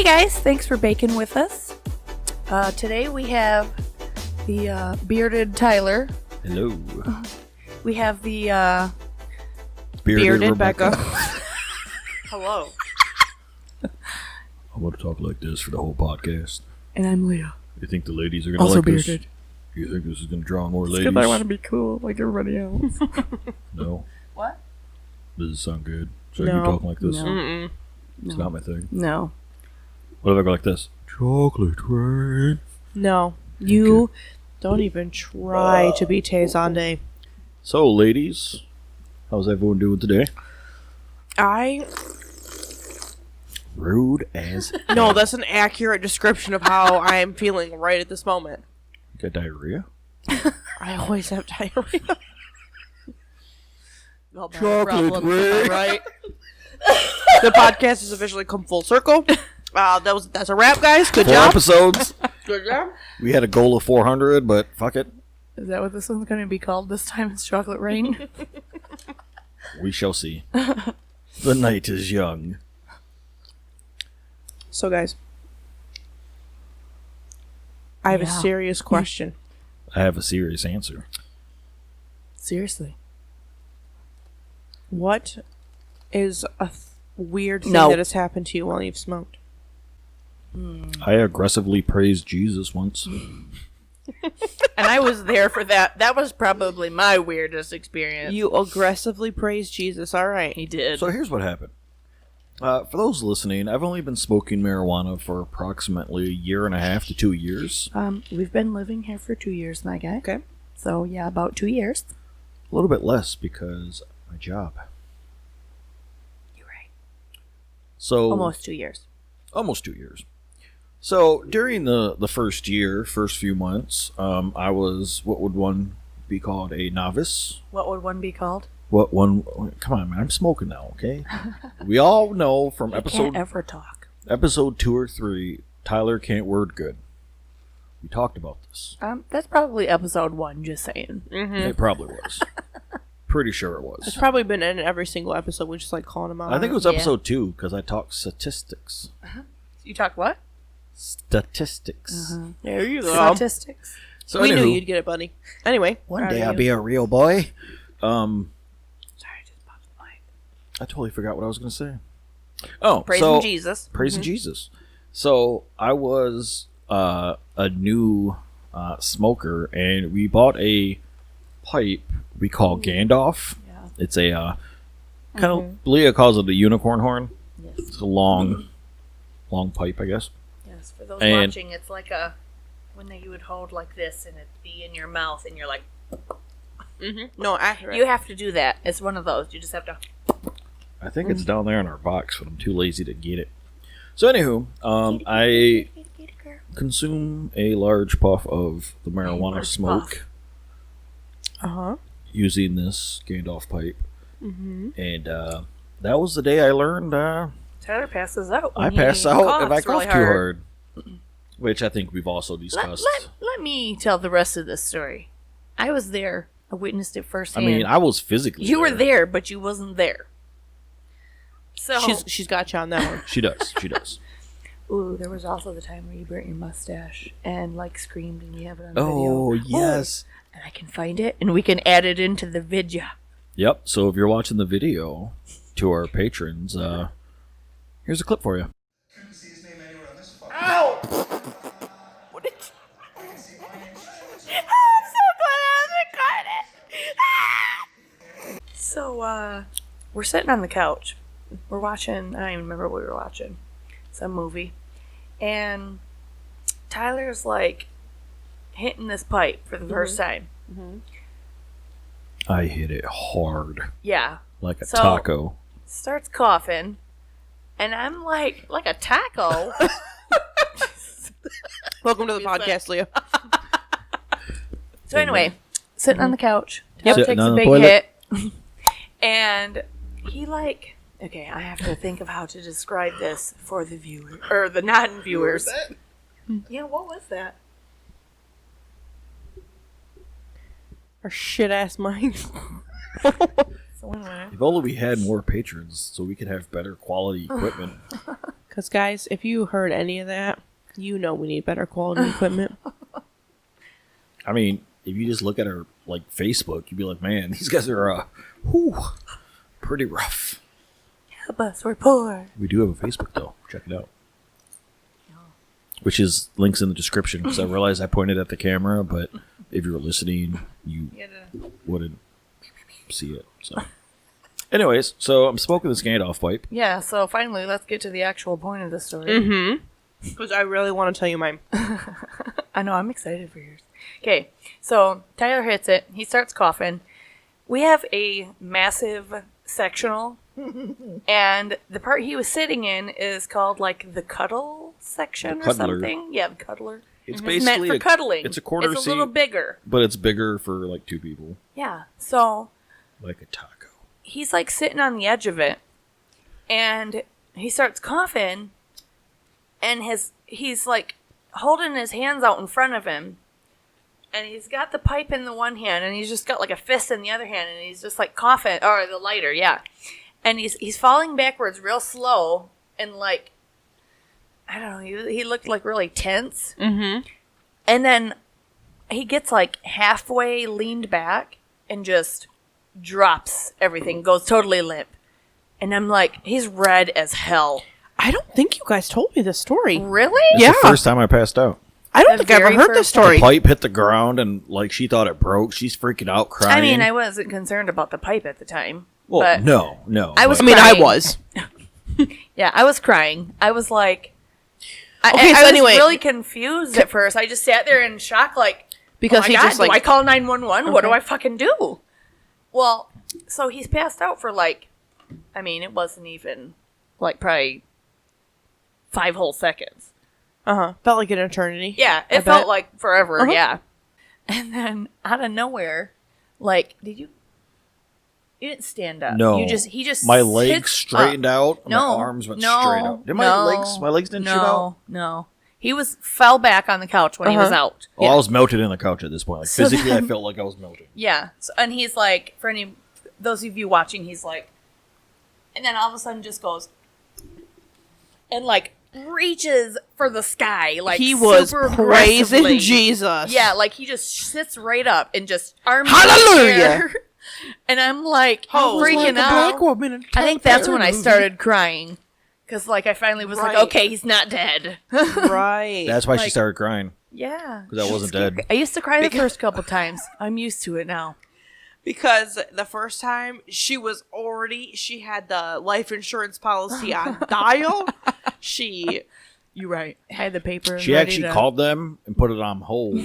Hey guys, thanks for baking with us. Today we have the bearded Tyler. Hello. We have the Bearded Rebekah. Hello. I'm going to talk like this for the whole podcast. And I'm Leah. You think the ladies are going to Also like bearded. this? You think this is going to draw more ladies? Because I want to be cool like everybody else. No. What? Does it sound good? Should No. I be talking like this? No. Mm-mm. It's not my thing. No. What if I go like this? Chocolate rain. No. You don't even try to be Tay-Zonde. So, ladies, how's everyone doing today? Rude as No, that's an accurate description of how I am feeling right at this moment. You got diarrhea? I always have diarrhea. Not my Chocolate problem, rain. right? The podcast has officially come full circle. That's a wrap, guys. Good 4 job. episodes. Good job. We had a goal of 400, but fuck it. Is that what this one's going to be called this time? It's Chocolate Rain? We shall see. The night is young. So, guys, I have a Yeah. serious question. I have a serious answer. Seriously. What is a weird thing No. that has happened to you while you've smoked? I aggressively praised Jesus once. And I was there for that. That was probably my weirdest experience. You aggressively praise Jesus. All right. He did. So here's what happened. For those listening, I've only been smoking marijuana for approximately 1.5 to 2 years. We've been living here for 2 years, my guy. Okay. So, yeah, about 2 years. A little bit less because my job. You're right. So Almost 2 years. Almost 2 years. So during the first few months, I was what would one be called a novice. What would one be called? Come on, man, I'm smoking now, okay? We all know from I can't ever talk. episode 2 or 3, Tyler can't word good. We talked about this. That's probably episode 1, just saying. Mm-hmm. It probably was. Pretty sure it It's was. probably been in every single episode. We just like calling them out. I think it was Yeah. episode 2 because I talked statistics. You talk what? Statistics. There you go. Statistics. So We knew anywho, you'd get it, buddy. Anyway. one Proud day of I'll you. be a real boy. Sorry, I just popped the mic. I totally forgot what I was going to say. Oh, Praising Jesus. Praising Jesus. So I was a new smoker, and we bought a pipe we call Gandalf. Yeah. It's a kind of Leah calls it a unicorn horn. Yes. It's a long pipe, I guess. Yes. For those And- watching, it's like a when you would hold like this and it'd be in your mouth and you're like, No, accurate. you have to do that. It's one of those. You just have to. I think it's down there in our box, but I'm too lazy to get it. So anywho, I consume a large puff of the marijuana large smoke Uh-huh. using this Gandalf pipe. Mm-hmm. And that was the day I learned Tyler passes out. I when pass he out if I coughs cough really too hard. Which I think we've also discussed. Let me tell the rest of this story. I was there. I witnessed it I firsthand. mean, I was physically you were there, but you wasn't there. So, She's got you on that one. She does. She does. ooh, there was also the time where you burnt your mustache and like screamed, and you have it on Oh, video. yes. And I can find it, and we can add it into the video. Yep. So if you're watching the video to our patrons, here's a clip for you. Couldn't see his name anywhere on this phone. Ow! What did I can see my name. I'm so glad I was recording. So, we're sitting on the couch. We're watching, I don't even remember what we were watching. Some movie. And Tyler's like hitting this pipe for the first time. I hit it hard, Yeah. like a So- taco. Starts coughing. And I'm like a taco. Welcome to the podcast, Leah. So anyway, sitting on the couch. Yep. Tyler Sitting takes on a the big toilet. hit. And he like, okay, I have to think of how to describe this for the viewer or the non-viewers. Yeah, what was that? Our shit ass minds. So anyway, If only we had more patrons so we could have better quality equipment. Because, guys, if you heard any of that, you know we need better quality equipment. I mean, if you just look at our like Facebook, you'd be like, man, these guys are pretty rough. Help us, we're poor. We do have a Facebook though. Check it out. Which is links in the description because I realized I pointed at the camera, but if you were listening, you wouldn't see it. So, anyways, so I'm smoking this Gandalf pipe. Yeah, so finally, let's get to the actual point of the story. Mm-hmm. Because I really want to tell you mine. I know, I'm excited for yours. Okay, so Tyler hits it. He starts coughing. We have a massive sectional, and the part he was sitting in is called, like, the cuddle section The or cuddler. something. Yeah, the cuddler. It's It's basically meant for cuddling. It's a quarter It's a seat, little bigger. but it's bigger for like 2 people, Yeah, so like a taco. he's, like, sitting on the edge of it, and he starts coughing, and he's, like, holding his hands out in front of him, and he's got the pipe in the one hand, and he's just got, like, a fist in the other hand, and he's just, like, coughing, or the lighter, yeah. And he's falling backwards real slow, and, like, I don't know, he looked, like, really tense. Mm-hmm. And then he gets, like, halfway leaned back and just drops everything, goes totally limp. And I'm like, he's red as hell. I don't think you guys told me this story. Really? It's Yeah. the first time I passed out. I don't The think I ever very heard this first story. The pipe hit the ground and like she thought it broke. She's freaking out, crying. I mean, I wasn't concerned about the pipe at the time. well, but no. I was but- I mean, I crying. was. Yeah, I was crying. I was like, Okay, I so was anyway- really confused at first. I just sat there in shock, like, Because oh my he God, just, like- do I call 911? What do Okay. I fucking do? Well, so he's passed out for like, I mean, it wasn't even like probably 5 whole seconds. Uh-huh. Felt like an eternity. Yeah, I it felt bet. like forever. Uh-huh. Yeah, and then out of nowhere, like, did you? You didn't stand up. No. He just my sits legs straightened up. out. No, My arms went no, straight out. Did no, my legs didn't shoot out? No, he fell back on the couch when he was Uh-huh. out. Oh, I was melted in the couch at this point. Like So physically, then- I felt like I was melting. Yeah. So, and he's like, for any those of you watching, he's like, and then all of a sudden just goes and like reaches for the sky, like He was super praising aggressively. Jesus. Yeah, like he just sits right up and just arms in Hallelujah! the air. And I'm like freaking out. woman. I think that's when I started crying. Because, like, I finally was Right. like, okay, he's not dead. Right. That's why she Like- started crying. Yeah. 'Cause I wasn't dead. I used to cry the first couple times. I'm used to it now. Because the first time she had the life insurance policy on dial. You're right. I had the paper. She ready actually to- called them and put it on hold.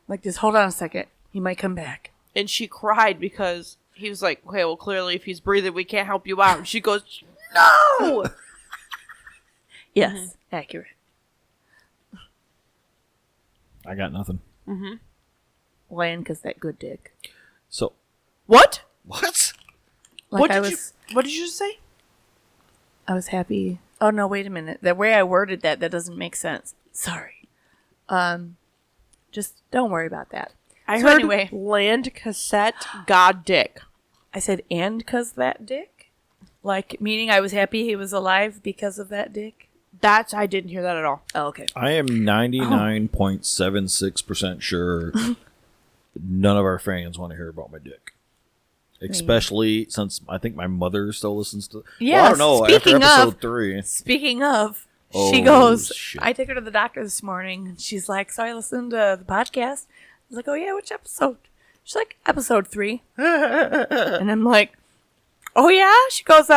Like, just hold on a second. He might come back. And she cried because he was like, okay, well, clearly if he's breathing, we can't help you out. And she goes, no! Yes. Accurate. I got nothing. Land, because that good dick. So What? what? Like, What I did was, what did you just say? I was happy. Oh, no, wait a minute. The way I worded that doesn't make sense. Sorry. Just don't worry about that. I So heard anyway. land cassette god dick. I said, and because that dick? Like, meaning I was happy he was alive because of that dick? I didn't hear that at all. Oh, okay. I am 99.76% sure none of our fans want to hear about my dick. Especially since I think my mother still listens to. Yeah, well, I don't know. speaking after episode of- 3. Speaking of, Oh, she goes, shit. I took her to the doctor this morning, and she's like, so I listened to the podcast. I was like, oh, yeah, which episode? She's like, episode 3. And I'm like, oh, yeah? She goes,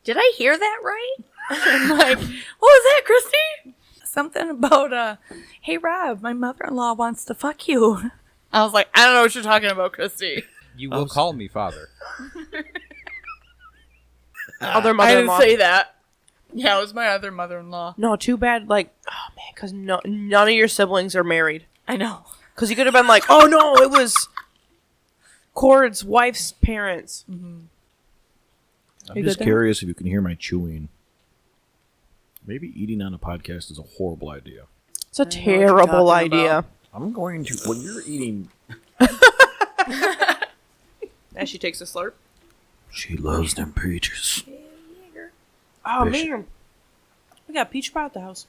did I hear that right? I'm like, what was that, Christy? Something about, hey, Rob, my mother-in-law wants to fuck you. I was like, I don't know what you're talking about, Christy. You will call me father. Other I mother-in-law. didn't say that. Yeah, it was my other mother-in-law. No, too bad. Like, oh man, because none of your siblings are married. I know. Because you could have been like, oh no, it was Cord's wife's parents. I'm You just good there? curious if you can hear my chewing. Maybe eating on a podcast is a horrible idea. It's a know what you're terrible talking idea. about. I'm going to. When you're eating. As she takes a slurp. She loves them peaches. Oh Fish. man, got peach pie at the house.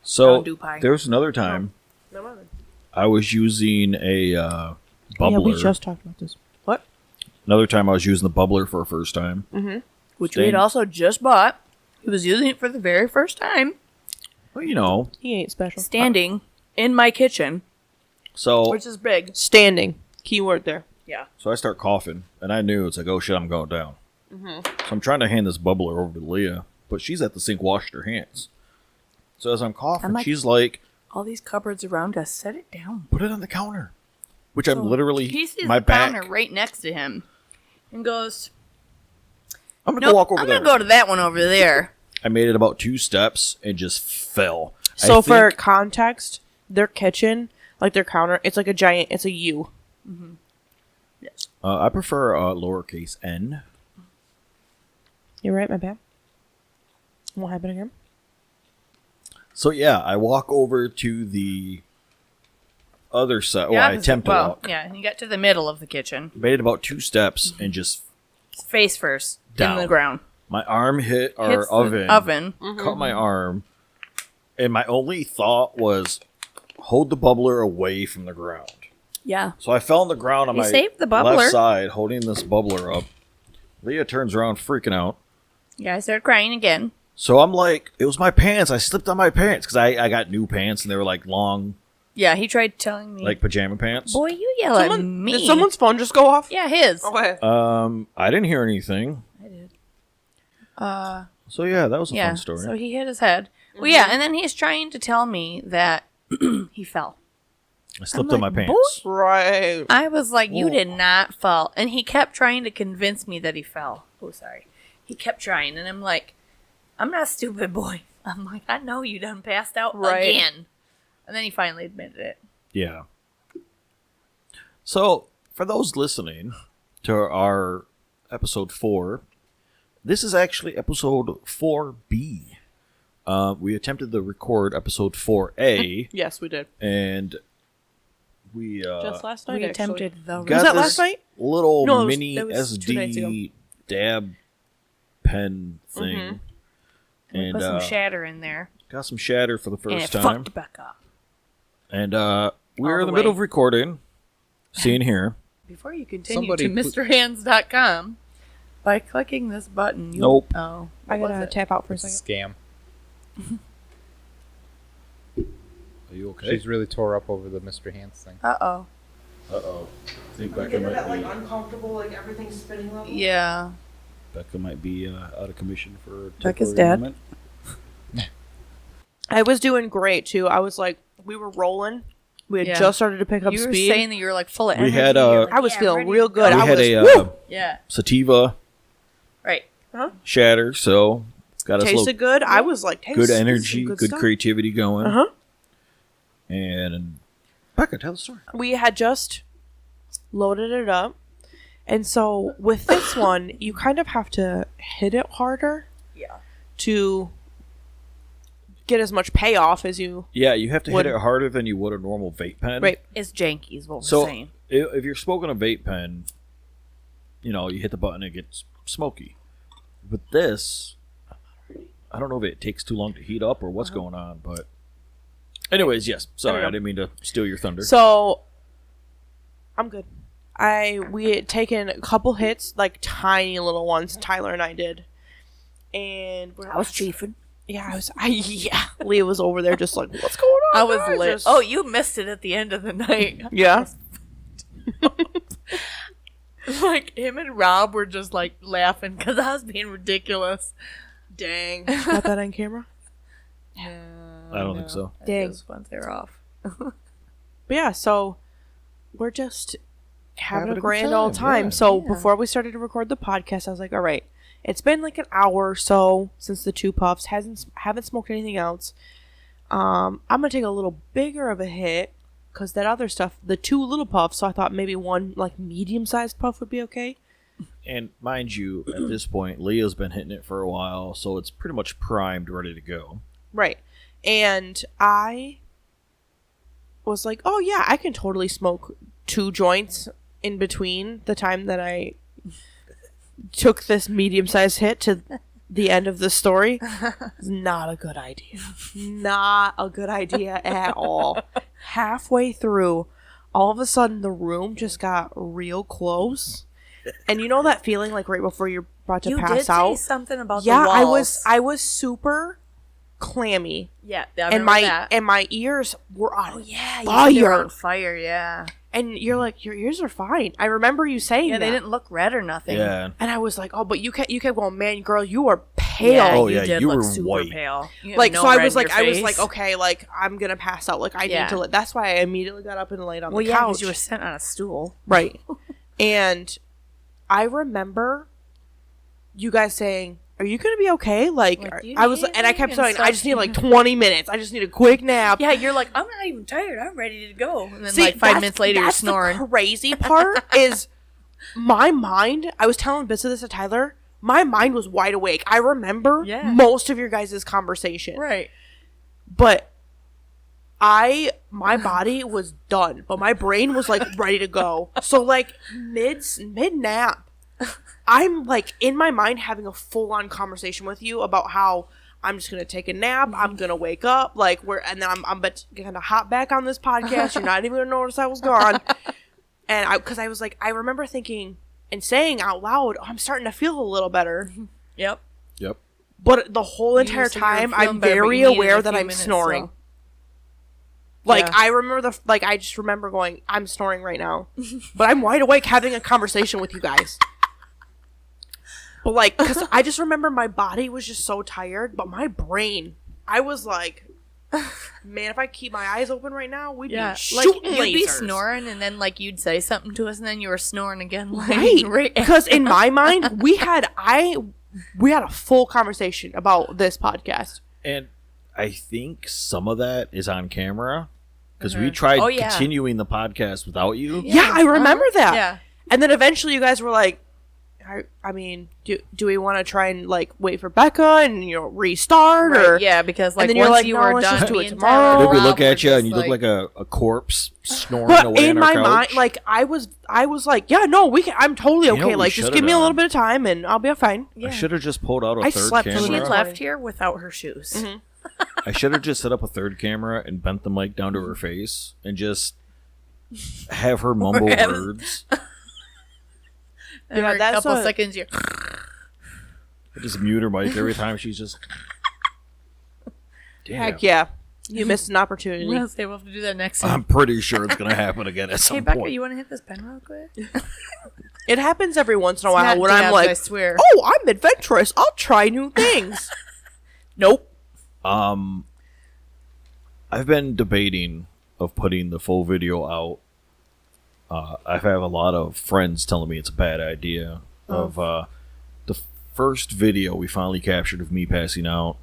So Mountain Dew pie. there's another time I was using a bubbler. Yeah, we just talked about this. What? Another time I was using the bubbler for the first time. Which we had also just bought. He was using it for the very first time. Well, you know. He ain't special. Standing in my kitchen, So which is big. Standing. Keyword there. Yeah. So I start coughing, and I knew it's like, oh shit, I'm going down. So I'm trying to hand this bubbler over to Leah, but she's at the sink washing her hands. So as I'm coughing, I'm like- she's like, All these cupboards around us, set it down. put it on the counter. Which I'm literally, He sees my the back. counter right next to him and goes, I'm going to nope, go walk over I'm there. going to go to that one over there. I made it about 2 steps and just fell. So I for think- context, their kitchen, like their counter, it's like a giant, it's a U. Yes. I prefer lowercase n. You're right, my bad. Won't happen again. So yeah, I walk over to the other side. Yeah, I attempt to walk. Yeah, and you got to the middle of the kitchen. Made it about 2 steps and just Face first Down. in the ground. my arm hit our Hits the oven. oven. Cut my arm, and my only thought was hold the bubbler away from the ground. Yeah. So I fell on the ground on You my saved the bubbler. left side, holding this bubbler up. Leah turns around, freaking out. Yeah, I started crying again. So I'm like, it was my pants. I slipped on my pants because I got new pants and they were like long, Yeah, he tried telling me, like pajama pants. boy, you yell at me. Did someone's phone just go off? Yeah, his. Okay. I didn't hear anything. I did. So yeah, that was a Yeah, fun story. so he hit his head. Well, yeah, and then he's trying to tell me that he fell. I slipped I'm on my like, pants. Right. I was like, you did not fall. And he kept trying to convince me that he fell. Oh, sorry. He kept trying. And I'm like, I'm not stupid, boy. I'm like, I know you done passed out Right. again. And then he finally admitted it. Yeah. So for those listening to our episode 4, this is actually episode 4B. We attempted to record episode 4A, Yes, we did. and we Just last night, We actually. attempted the got Was that this last night? little No, it was- mini that was 2 nights ago. SD dab pen thing, and put some shatter in there. got some shatter for the And it first time, fucked Rebekah. and we're All in the the middle way. of recording. Seeing here, Before you continue Somebody to put- MrHands.com, by clicking this button, you Nope. Oh, I what gotta was it? tap out for a It's a second. scam. are you okay? She's really tore up over the Mr. Hands thing. Uh-oh. Uh-oh. I think Becca might be, uncomfortable, like everything's spinning level. Yeah. Becca might be out of commission for a Becca's temporary dead. moment. I was doing great too. I was like, we were rolling. We had Yeah. just started to pick up You were speed. saying that you were like full of We energy. had, You were like, I was yeah, feeling ready real to good. go. We I had was, a woo! Yeah. sativa Right. shatter, so got us a Tasted little good. I was like, good tastes energy, some good stuff. creativity going. Uh-huh. And Becca, tell the story. We had just loaded it up. And so with this one, you kind of have to hit it harder Yeah. to get as much payoff as you. Yeah, you have to Would- hit it harder than you would a normal vape pen. Right. It's janky is what we're So saying. if you're smoking a vape pen, you know, you hit the button, it gets smoky. With this, I don't know if it takes too long to heat up or what's going on, but anyways, yes. Sorry, I didn't mean to steal your thunder. So I'm good. We had taken a couple hits, like tiny little ones. Tyler and I did, and I was chiefing. yeah, yeah. Leah was over there, just like, what's going on? I was guys?" lit. Just- Oh, you missed it at the end of the night. yeah. Like him and Rob were just like laughing because I was being ridiculous. Dang. Got that on camera? I don't think so. Dang. Once they're off. But yeah, so we're just having Having a a good grand old time, time. yeah. So before we started to record the podcast, I was like, all right, it's been like an hour or so since the 2 puffs. Haven't smoked anything else. I'm gonna take a little bigger of a hit because that other stuff, the 2 little puffs. So I thought maybe one like medium-sized puff would be okay. And mind you, at this point, Leah's been hitting it for a while, so it's pretty much primed, ready to go. Right. And I was like, oh yeah, I can totally smoke 2 joints in between the time that I took this medium-sized hit to the end of the story is not a good idea. Not a good idea at all. Halfway through, all of a sudden the room just got real close. And you know that feeling like right before you're about to You pass did out? say something about Yeah, the walls. I was super clammy. Yeah, And my ears were on yeah, you fire. said they were on fire. Yeah, And you're like, your ears are fine. I remember you saying yeah, that. they didn't look red or nothing. Yeah. And I was like, oh, but you kept going, man, girl, you are pale. Yeah, Oh, you yeah, did you look were super white. pale. You had Like, no so I red was in like, your I was face. like, okay, like I'm gonna pass out. Like I Yeah. need to. That's why I immediately got up and laid on Well, the yeah, couch. because you were sitting on a stool. Right. And I remember you guys saying, "Are you gonna be okay?" Like, Like, do you I was, need and I kept anything saying, and "I just need stuff?" like 20 minutes. I just need a quick nap." Yeah, you're like, I'm not even tired. I'm ready to go. And then See, like 5 that's- minutes later, you're that's snoring. The crazy part is my mind. I was telling bits of this to Tyler. My mind was wide awake. I remember Yeah. most of your guys' conversation. Right. But my body was done, but my brain was like ready to go. So like mid nap, I'm like in my mind having a full on conversation with you about how I'm just gonna take a nap. I'm gonna wake up and then I'm gonna hop back on this podcast. You're not even gonna notice I was gone. And because I was like, I remember thinking and saying out loud, oh, I'm starting to feel a little better. Yep. Yep. But the whole entire You said you were time, feeling I'm better, but very you needed aware a that few I'm minutes, snoring. so- Like, Yeah. I remember I just remember going, I'm snoring right now. But I'm wide awake having a conversation with you guys. But, like, because I just remember my body was just so tired, but my brain, I was like, man, if I keep my eyes open right now, we'd Yeah, be like shooting you'd be lasers. snoring, and then like you'd say something to us, and then you were snoring again. Like, Right. Because in my mind, we had a full conversation about this podcast. And I think some of that is on camera because we tried Oh, yeah. continuing the podcast without you. Yeah, I remember that. Yeah. And then eventually you guys were like, I mean, do we want to try and like wait for Becca and restart or Right, yeah, because like then you're once like, you no, were let's done, just do me it and tomorrow. Tyler Then we Rob look were at you and just you look like a corpse snoring But away in on our my couch. mind, like I was like, yeah, no, we can. I'm totally You know okay. what we Like, just should've give me a done? little bit of time and I'll be fine. I should have just pulled out a I third slept for the she camera. minute. left here without her shoes. Mhm. I should have just set up a third camera and bent the mic down to her face and just have her mumble Whatever. words. And Yeah, every that's couple a- seconds, you're I just mute her mic every time she's just. Damn. Heck yeah, you missed an opportunity. we'll say we'll have to do that next time. I'm pretty sure it's gonna happen again at some Hey, Becca, point. you want to hit this pen real quick? It happens every once in a while Not when I'm dabs, like, I swear. oh, I'm adventurous. I'll try new things. Nope. I've been debating of putting the full video out. I've had a lot of friends telling me it's a bad idea. Of the first video we finally captured of me passing out.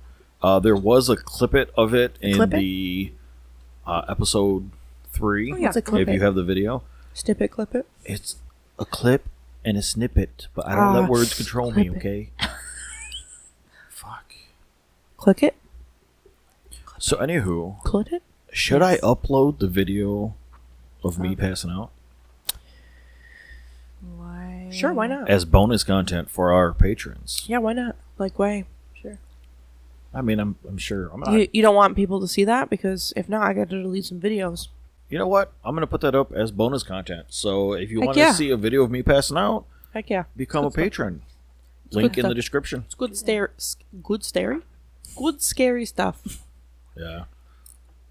There was a clip of it in Clip it? the episode 3. Oh, yeah. What's a clip if you it? have the video, Snip it, clip it. it's a clip and a snippet, but I don't let words control me. clip it. Okay. Fuck. Click it. So anywho, Click it. should I upload the video of me passing out Why? Sure, why not? as bonus content for our patrons? Yeah, why not? Like, why? Sure. I mean, I'm sure. I'm not. You don't want people to see that because if not, I got to delete some videos. You know what? I'm gonna put that up as bonus content. So if you Heck want yeah. to see a video of me passing out, Heck yeah. become a patron. Link good in the stuff. description. It's good scary stuff. Yeah.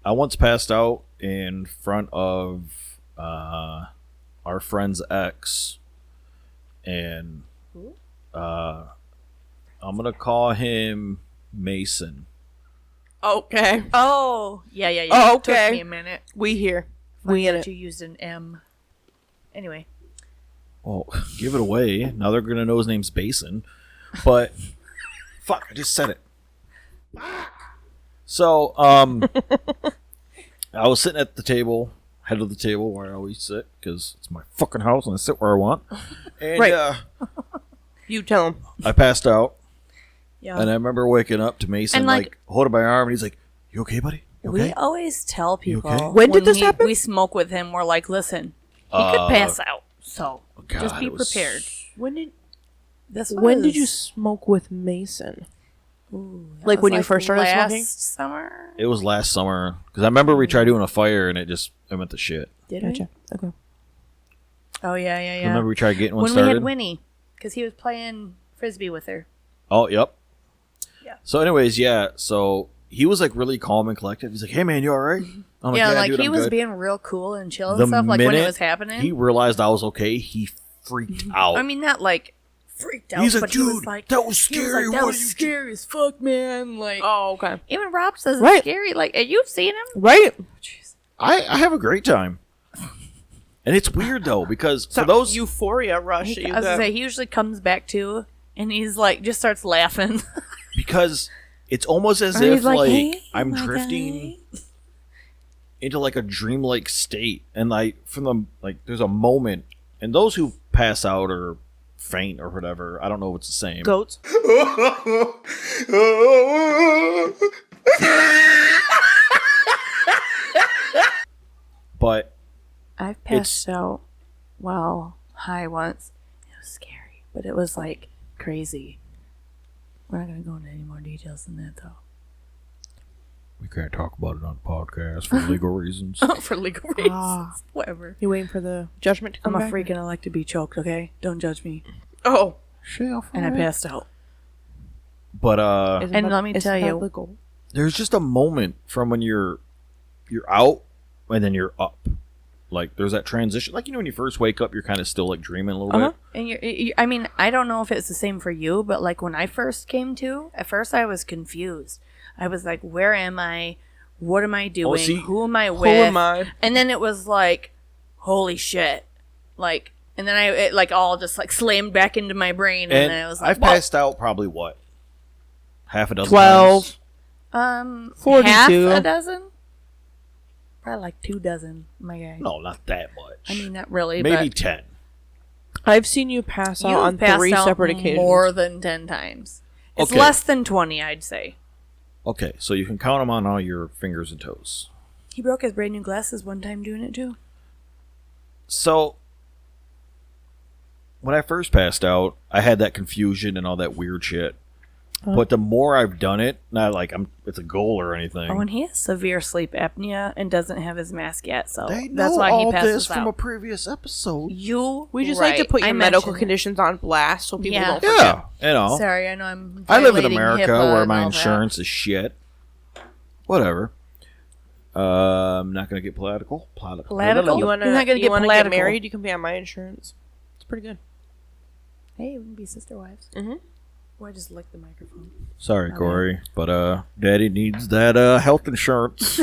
I once passed out in front of our friend's ex, and I'm gonna call him Mason. Okay. Oh, yeah. Oh, It took okay. me a minute. We here. We in That it. you used an M. Anyway. Well, give it away. Now they're gonna know his name's Basin. But fuck, I just said it. So, I was sitting at the table, head of the table where I always sit, because it's my fucking house and I sit where I want. And Right. You tell him. I passed out, Yeah. and I remember waking up to Mason, And, like, like- holding my arm, and he's like, "You okay, buddy? You okay?" We always tell people okay? When did this happen? We smoke with him. We're like, listen, he could pass out, so God, just be it was- prepared. When did When did you smoke with Mason? That Like was when you first started smoking? last summer? It was last summer because I remember we tried doing a fire and it went to shit. Did Gotcha. Okay. we? Oh, yeah. Remember we tried getting one When started? we had Winnie, because he was playing Frisbee with her. Oh, yep. Yeah. So, anyways, yeah. So he was like really calm and collected. He's like, "Hey, man, you all right?" I'm Yeah, like dude, he I'm was good." being real cool and chill and The stuff, like when it minute was happening. He realized I was okay. He freaked out. I mean, not like freaked out, He's like, but he was "Dude, like, that was he was scary. like, that What was are you scary as fuck, man. Like, Oh, okay. even Rob says it's Right. scary. Like, have you seen him? Right. I have a great time. And it's weird though because So for those euphoria rush. I was gonna say he usually comes back too, and he's like just starts laughing. because it's almost as Or if he's like, like "Hey, I'm my drifting into like a dreamlike state, and like from the like there's a moment, and those who pass out or faint or whatever, I don't know if it's the same. Goats. But I've passed out while high once. It was scary, but it was like crazy. We're not gonna go into any more details than that, though. we can't talk about it on the podcast for legal reasons. For legal reasons, Ah. whatever. You waiting for the judgment to I'm come a back? freak and I like to be choked. Okay, don't judge me. Oh. And I passed out. But And let me tell you- The goal. there's just a moment from when you're out and then you're up. Like there's that transition. Like when you first wake up, you're kind of still like dreaming a little bit. And I mean, I don't know if it's the same for you, but like when I first came to, at first I was confused. I was like, where am I? What am I doing? see, Who am I with? Who am I? And then it was like, holy shit. Like, and then it like all just like slammed back into my brain. And, And then I was like, I've passed out probably what? Half a dozen 12. times? 42. half a dozen? Probably like 2 dozen, my guy. No, not that much. I mean, not really, maybe but 10. I've seen you pass out you've on passed 3 out separate occasions. more than 10 times. It's Okay. less than 20, I'd say. Okay, so you can count them on all your fingers and toes. He broke his brand new glasses one time doing it too. So when I first passed out, I had that confusion and all that weird shit. But the more I've done it, not like it's a goal or anything. Oh, and he has severe sleep apnea and doesn't have his mask yet, so they know that's why all he passes this from a out. previous episode. We just like to put I your medical mentioned it. conditions on blast so people Yeah. don't forget. Yeah, you know. Sorry, I know I'm. I live in violating America HIPAA where and my all that. insurance is shit. Whatever. I'm not gonna get political. Political? You wanna, You're not gonna you get wanna political. married? You can be on my insurance. It's pretty good. Hey, we can be sister wives. Mhm. Why just lick the microphone? Sorry, Corey, but Daddy needs that health insurance.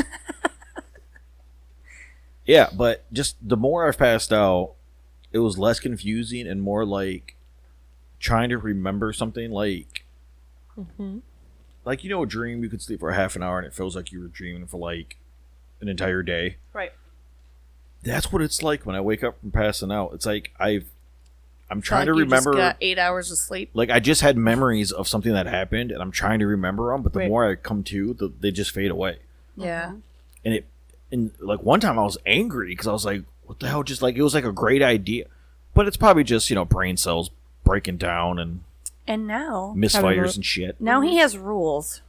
Yeah, but just the more I've passed out, it was less confusing and more like trying to remember something. Like, like a dream you could sleep for a half an hour and it feels like you were dreaming for like an entire day. Right. That's what it's like when I wake up from passing out. It's like I'm trying to Like you remember. Just got 8 hours of sleep. Like I just had memories of something that happened, and I'm trying to remember them. But the Right. more I come to, they just fade away. Yeah. And like one time I was angry because I was like, "What the hell?" Just like it was like a great idea, but it's probably just brain cells breaking down and And now misfires and shit. Now he has rules.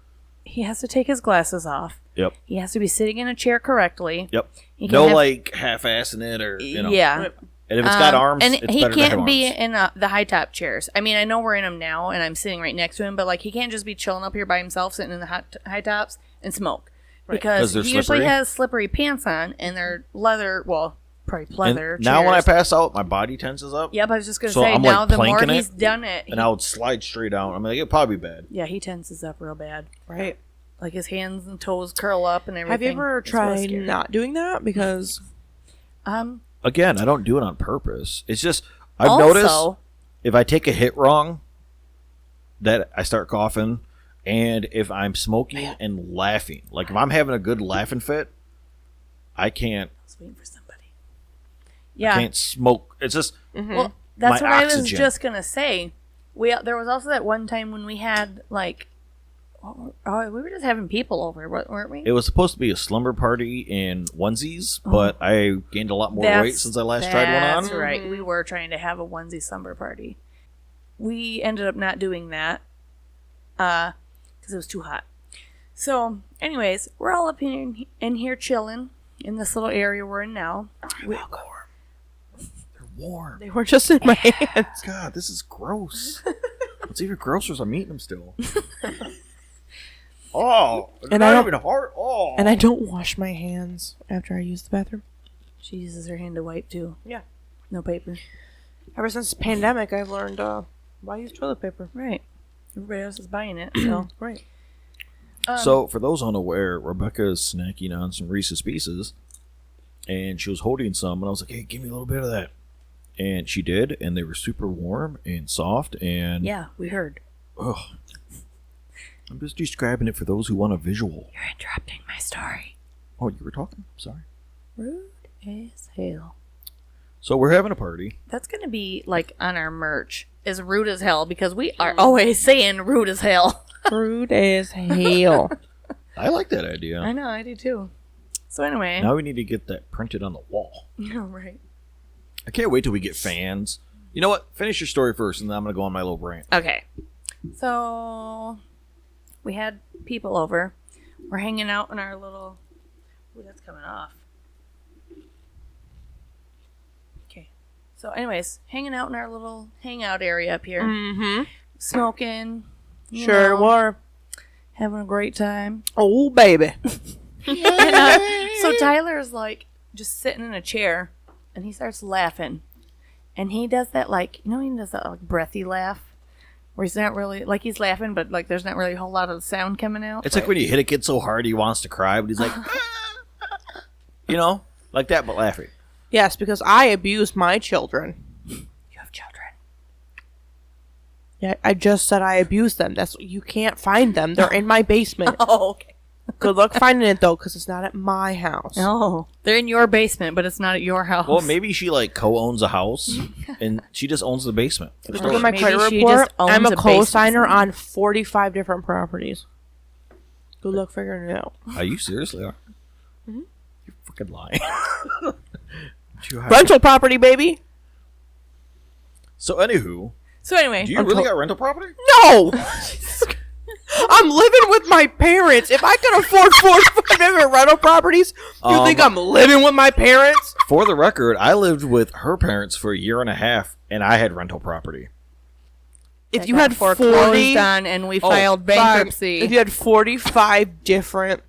He has to take his glasses off. Yep. He has to be sitting in a chair correctly. Yep. He No can have- like half-assing it or Yeah. And if it's got arms, and it's he better to have can't be arms. in the high top chairs. I mean, I know we're in them now, and I'm sitting right next to him, but like he can't just be chilling up here by himself, sitting in the high tops and smoke, because 'Cause they're he usually slippery? has slippery pants on, and they're leather. Well, probably And leather. now when I chairs. pass out, my body tenses up. Yep, I was just gonna So say. I'm, Now like, the more planking he's it, done it, and I would slide straight down. I mean, like, it'd probably be bad. yeah, he tenses up real bad. Right. Like his hands and toes curl up and everything. Have you ever It's real tried scary. not doing that? Because Again, I don't do it on purpose. It's just I've also, noticed if I take a hit wrong, that I start coughing, and if I'm smoking and laughing, like if I'm having a good laughing fit, I can't. I was waiting for somebody. I Yeah. can't smoke. It's just Well, that's My what I was oxygen. just gonna say. There was also that one time when we had like, we were just having people over, weren't we? it was supposed to be a slumber party in onesies, but I gained a lot more weight since I last tried one on. That's right. We were trying to have a onesie slumber party. we ended up not doing that because it was too hot. So, anyways, we're all up in here chilling in this little area we're in now. They're warm. They were just in my hands. God, this is gross. It's even grosser as I'm eating them still. Oh, And not I don't- even hard. Oh, And I don't wash my hands after I use the bathroom. She uses her hand to wipe too. Yeah. No paper. Ever since the pandemic, I've learned why use toilet paper. Right. Everybody else is buying it, so. Right. So, for those unaware, Rebekah is snacking on some Reese's Pieces, and she was holding some, and I was like, hey, give me a little bit of that. And she did, and they were super warm and soft, and... Yeah, we heard. Ugh. I'm just describing it for those who want a visual. You're interrupting my story. Oh, you were talking? Sorry. Rude as hell. So, we're having a party. That's going to be, like, on our merch. Is rude as hell, because we are always saying rude as hell. Rude as hell. I like that idea. I know, I do too. So anyway. Now we need to get that printed on the wall. Yeah, right. I can't wait till we get fans. You know what? Finish your story first, and then I'm going to go on my little rant. Okay. So, we had people over. We're hanging out in our little... Ooh, that's coming off. Okay. So, anyways, hanging out in our little hangout area up here. Mm-hmm. Smoking. you Sure know, were. Having a great time. Oh, baby. And, so Tyler's like just sitting in a chair and he starts laughing. And he does that like, you know, he does that like breathy laugh where he's not really, like he's laughing, but like there's not really a whole lot of sound coming out. It's like when you hit a kid so hard he wants to cry, but he's like, you know, like that, but laughing. Yes, because I abuse my children. You have children. Yeah, I just said I abuse them. That's you can't find them. They're in my basement. Oh, okay. Good luck finding it though, because it's not at my house. Oh, they're in your basement, but it's not at your house. Well, maybe she like co-owns a house and she just owns the basement. Look at my Maybe credit she report. just owns I'm a a basement co-signer somewhere. on 45 different properties. Good luck figuring it out. Are you seriously? You're fucking lying. You have- Rental property, baby. So, anywho, So anyway, do you really got rental property? No. I'm living with my parents. If I can afford 45 different rental properties, you think I'm living with my parents? For the record, I lived with her parents for a year and a half, and I had rental property. If you had foreclosed 40, on and we filed bankruptcy, if you had 45 different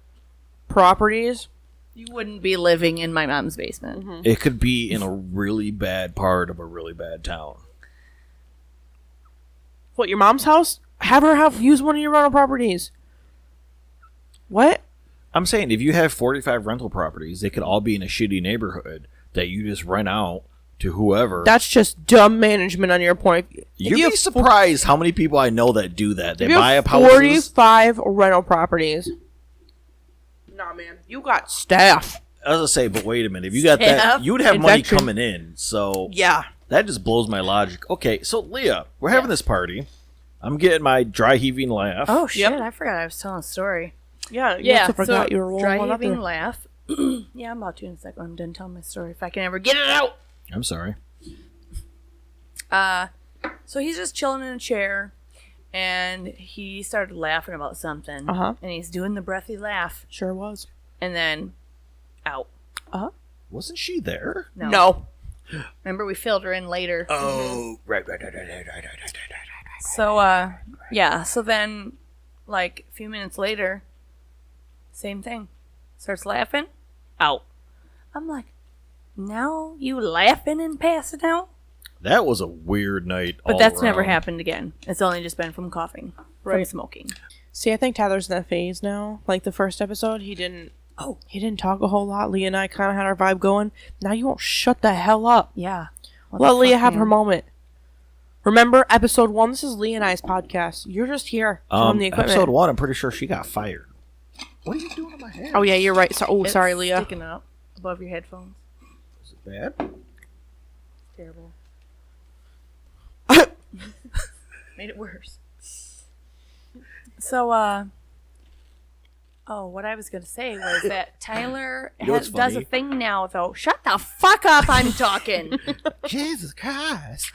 properties, you wouldn't be living in my mom's basement. It could be in a really bad part of a really bad town. what, your mom's house? Have her use one of your rental properties. What? I'm saying if you have 45 rental properties, they could all be in a shitty neighborhood that you just rent out to whoever. That's just dumb management on your point. You'd be surprised how many people I know that do that. They If you buy have up houses. 45 rental properties. Nah, man. You got staff. I was gonna say, but wait a minute. If you got Yeah. that, you would have money Infection. coming in. So Yeah. that just blows my logic. Okay, so Leah, we're having this party. I'm getting my dry heaving laugh. Oh shit! Yep. I forgot I was telling a story. Yeah. You Yeah, also forgot so you were rolling dry one up heaving there. laugh. Yeah, I'm about to in a second. I'm done telling my story. If I can ever get it out. I'm sorry. So he's just chilling in a chair, and he started laughing about something. Uh-huh. And he's doing the breathy laugh, Sure was. and then out. Uh-huh. Wasn't she there? No. Remember, we filled her in later. Oh, right. So, yeah. So then, like, a few minutes later, same thing. Starts laughing. Out. I'm like, now you laughing and passing out? That was a weird night. But all that's never around. happened again. It's only just been from coughing. From Right. smoking. See, I think Tyler's in that phase now. Like the first episode, he didn't talk a whole lot. Leah and I kind of had our vibe going. Now you won't shut the hell up. Yeah. What Let the Leah fuck, have her man? moment. Remember, episode 1, this is Leah and I's podcast. You're just here from the equipment. Episode 1, I'm pretty sure she got fired. What are you doing on my hair? Oh, yeah, you're right. So, It's sorry, Leah. Sticking up above your headphones. Is it bad? Terrible. Made it worse. So, what I was going to say was that Tyler You know what's does a funny? thing now, though. Shut the fuck up, I'm talking. Jesus Christ.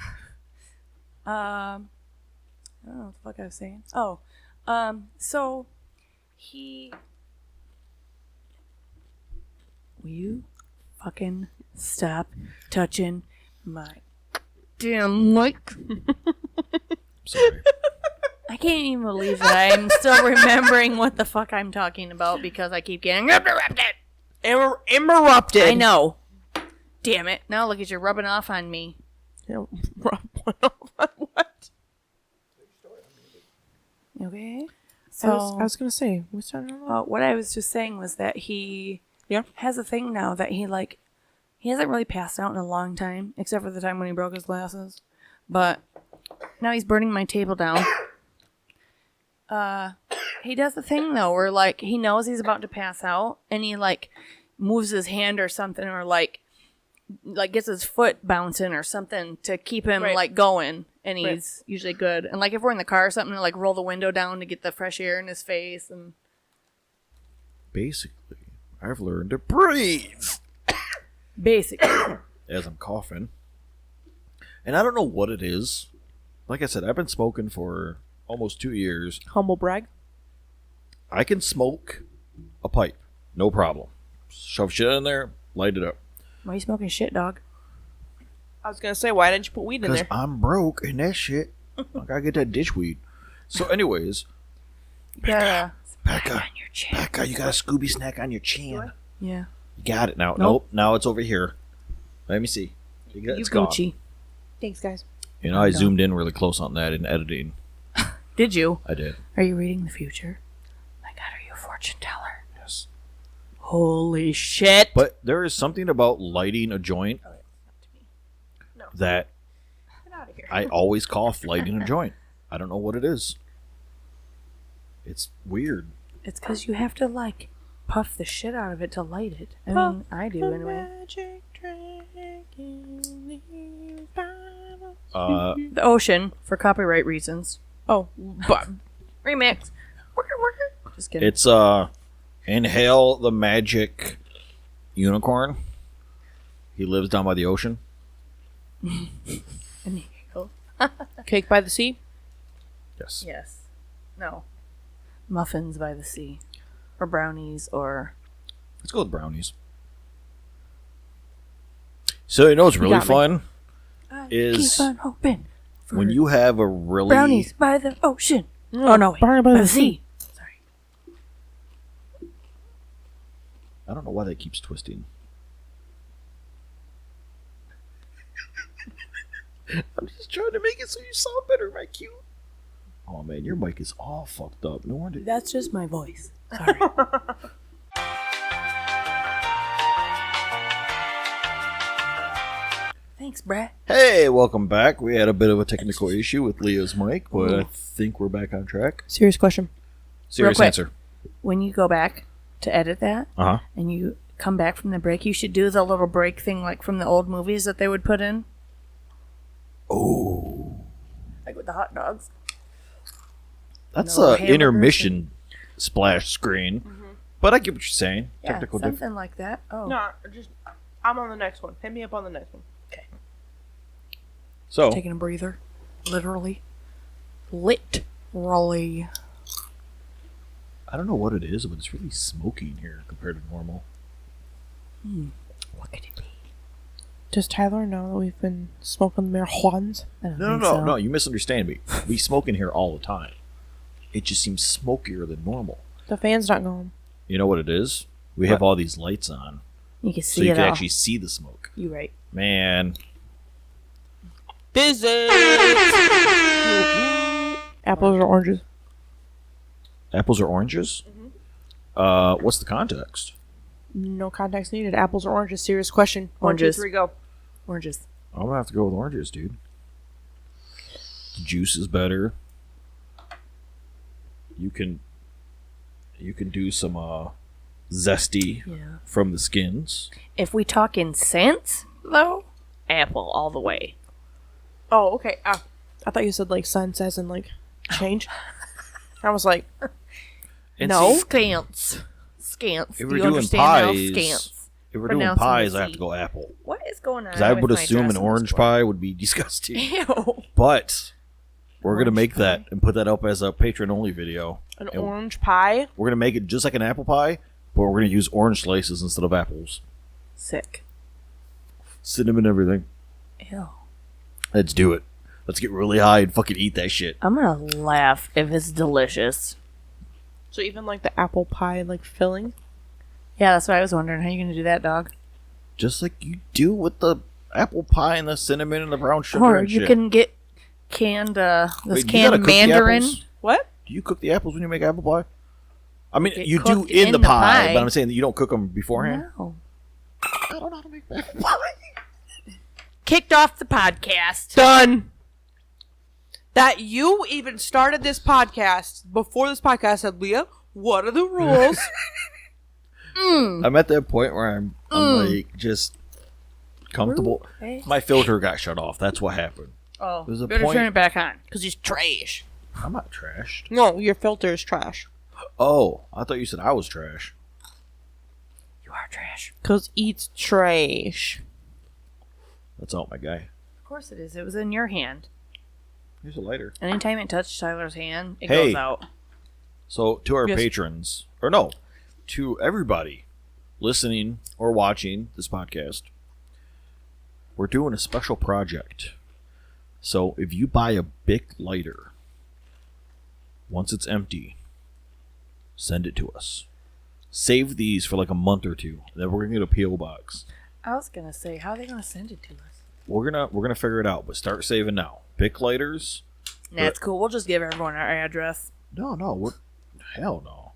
I don't know what the fuck I was saying. Oh, so he. Will you fucking stop touching my damn mic? Sorry. I can't even believe that I'm still remembering what the fuck I'm talking about because I keep getting interrupted. Interrupted. I know. Damn it. Now look at you rubbing off on me. Yeah, rub one off on what? Okay. I was gonna say, what's that? What I was just saying was that he has a thing now that he hasn't really passed out in a long time, except for the time when he broke his glasses. But now he's burning my table down. He does the thing though where like he knows he's about to pass out and he like moves his hand or something or like gets his foot bouncing or something to keep him like going, and he's usually good. And like if we're in the car or something, like roll the window down to get the fresh air in his face. And Basically, I've learned to breathe basically, as I'm coughing. And I don't know what it is. Like I said, I've been smoking for almost 2 years. Humble brag. I can smoke a pipe. No problem. Shove shit in there, light it up. why are you smoking shit, dog? I was gonna say, why didn't you put weed in Because there? I'm broke and that shit. I gotta get that ditch weed. So anyways, Yeah. Becca, On your chin. Becca, you got a Scooby snack on your chin. Yeah. You got it now. Nope. Nope. Now it's over here. Let me see. It's gone. Gucci. Thanks, guys. You know, I zoomed in really close on that in editing. Did you? I did. Are you reading the future? My God, are you a fortune teller? Yes. Holy shit! But there is something about lighting a joint that Get out of here. I always cough lighting a joint. I don't know what it is. It's weird. It's because you have to like puff the shit out of it to light it. I mean, I do anyway. The ocean for copyright reasons. Oh, but Remix. Just kidding. It's Inhale the Magic Unicorn. He lives down by the ocean. Cake by the Sea. Yes. Yes. No. Muffins by the sea, or brownies, or Let's go with brownies. So you know what's really got me. fun I is keep on hoping for when you have a really brownies by the ocean. Oh no, wait. Brownie by the sea. Sorry. I don't know why that keeps twisting. I'm just trying to make it so you sound better, my cute. Oh man, your mic is all fucked up. No wonder. That's just my voice. Sorry. Thanks, Brett. Hey, welcome back. We had a bit of a technical issue with Leah's mic, but I think we're back on track. Serious question. Serious quick. answer. When you go back to edit that, Uh huh. and you come back from the break, you should do the little break thing like from the old movies that they would put in. Oh, Like with the hot dogs. that's No, a hamburgers intermission splash screen. But I get what you're saying. Yeah, Technical something difference. like that. Oh. No, just I'm on the next one. Hit me up on the next one. Okay. So Taking a breather. Literally. Literally. I don't know what it is, but it's really smoky in here compared to normal. What could it be? Does Tyler know that we've been smoking marijuana? I don't No, think no, so. no. You misunderstand me. We smoke in here all the time. It just seems smokier than normal. The fan's not going. You know what it is? We have all these lights on, You can so see you it can all. actually see the smoke. You're right. Man, Physics. Apples or oranges? apples or oranges? What's the context? No context needed. Apples or oranges? Serious question. Oranges. 1, 2, 3, go. Oranges. I'm gonna have to go with oranges, dude. The juice is better. You can do some zesty Yeah. from the skins. If we talk in cents, though, apple all the way. Oh, okay. I thought you said like cents as in like change. I was like, And No. see, Scants. Scants. if Do we're you doing understand pies, now? Scants. if we're doing Pronouncing pies, the I have C. to go apple. What is going on? Because I with would my assume an dress in orange this world? pie would be disgusting. Ew. But We're going to Orange make pie. that and put that up as a patron-only video. An And orange pie. We're going to make it just like an apple pie, but we're going to use orange slices instead of apples. Sick. Cinnamon, everything. Ew. Let's do it. Let's get really high and fucking eat that shit. I'm gonna laugh if it's delicious. So even like the apple pie like filling. Yeah, that's what I was wondering. How you gonna do that, dog? Just like you do with the apple pie and the cinnamon and the brown sugar Or and you shit. can get canned this Wait, you gotta canned cook the mandarin. apples? What? Do you cook the apples when you make apple pie? I mean, Get you do cooked in the in the pie, pie. but I'm saying that you don't cook them beforehand. No. I don't know how to make apple pie. Kicked off the podcast. Done. That you even started this podcast before this podcast said, Leah, what are the rules? I'm at that point where I'm like just comfortable. Okay. My filter got shut off. That's what happened. Oh, There's a better point- turn it back on. Because he's trash. I'm not trashed. No, your filter is trash. Oh, I thought you said I was trash. You are trash. Because it's trash. That's all, my guy. Of course it is. It was in your hand. Here's a lighter. Anytime it touched Tyler's hand, it Hey. goes out. So, to our Yes. patrons, or no, to everybody listening or watching this podcast, we're doing a special project. So, if you buy a Bic lighter, once it's empty, send it to us. Save these for like a month or two. Then we're gonna get a PO box. I was gonna say, how are they gonna send it to us? We're gonna figure it out, but start saving now. Bic lighters. That's cool. We'll just give everyone our address. No, hell no.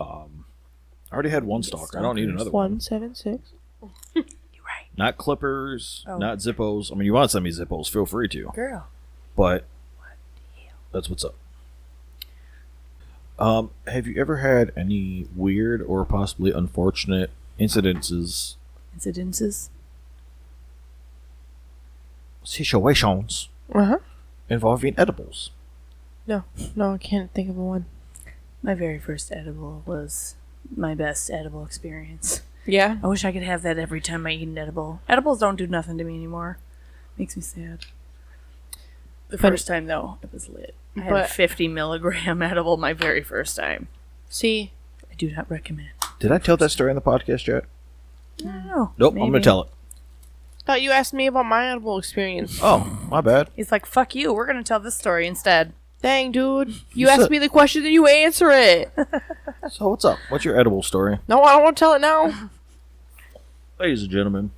I already had one stalker. I don't need another one. 176. You're right, Not clippers, Oh. not Zippos. I mean, you want to send me Zippos, feel free to. girl. But that's what's up. Have you ever had any weird or possibly unfortunate incidences, Incidences. situations Uh-huh. involving edibles? No, I can't think of one. My very first edible was my best edible experience. Yeah? I wish I could have that every time I eat an edible. Edibles don't do nothing to me anymore. Makes me sad. The But- first time, though, it was lit. I had a But- 50 milligram edible my very first time. See, I do not recommend. Did I tell that story in the podcast yet? I don't know. Nope, I'm going to Maybe. tell it. thought you asked me about my edible experience. Oh, my bad. He's like, fuck you. We're going to tell this story instead. Dang, dude. You You asked said- me the question and you answer it. So, what's up? What's your edible story? No, I don't want to tell it now. Ladies and gentlemen,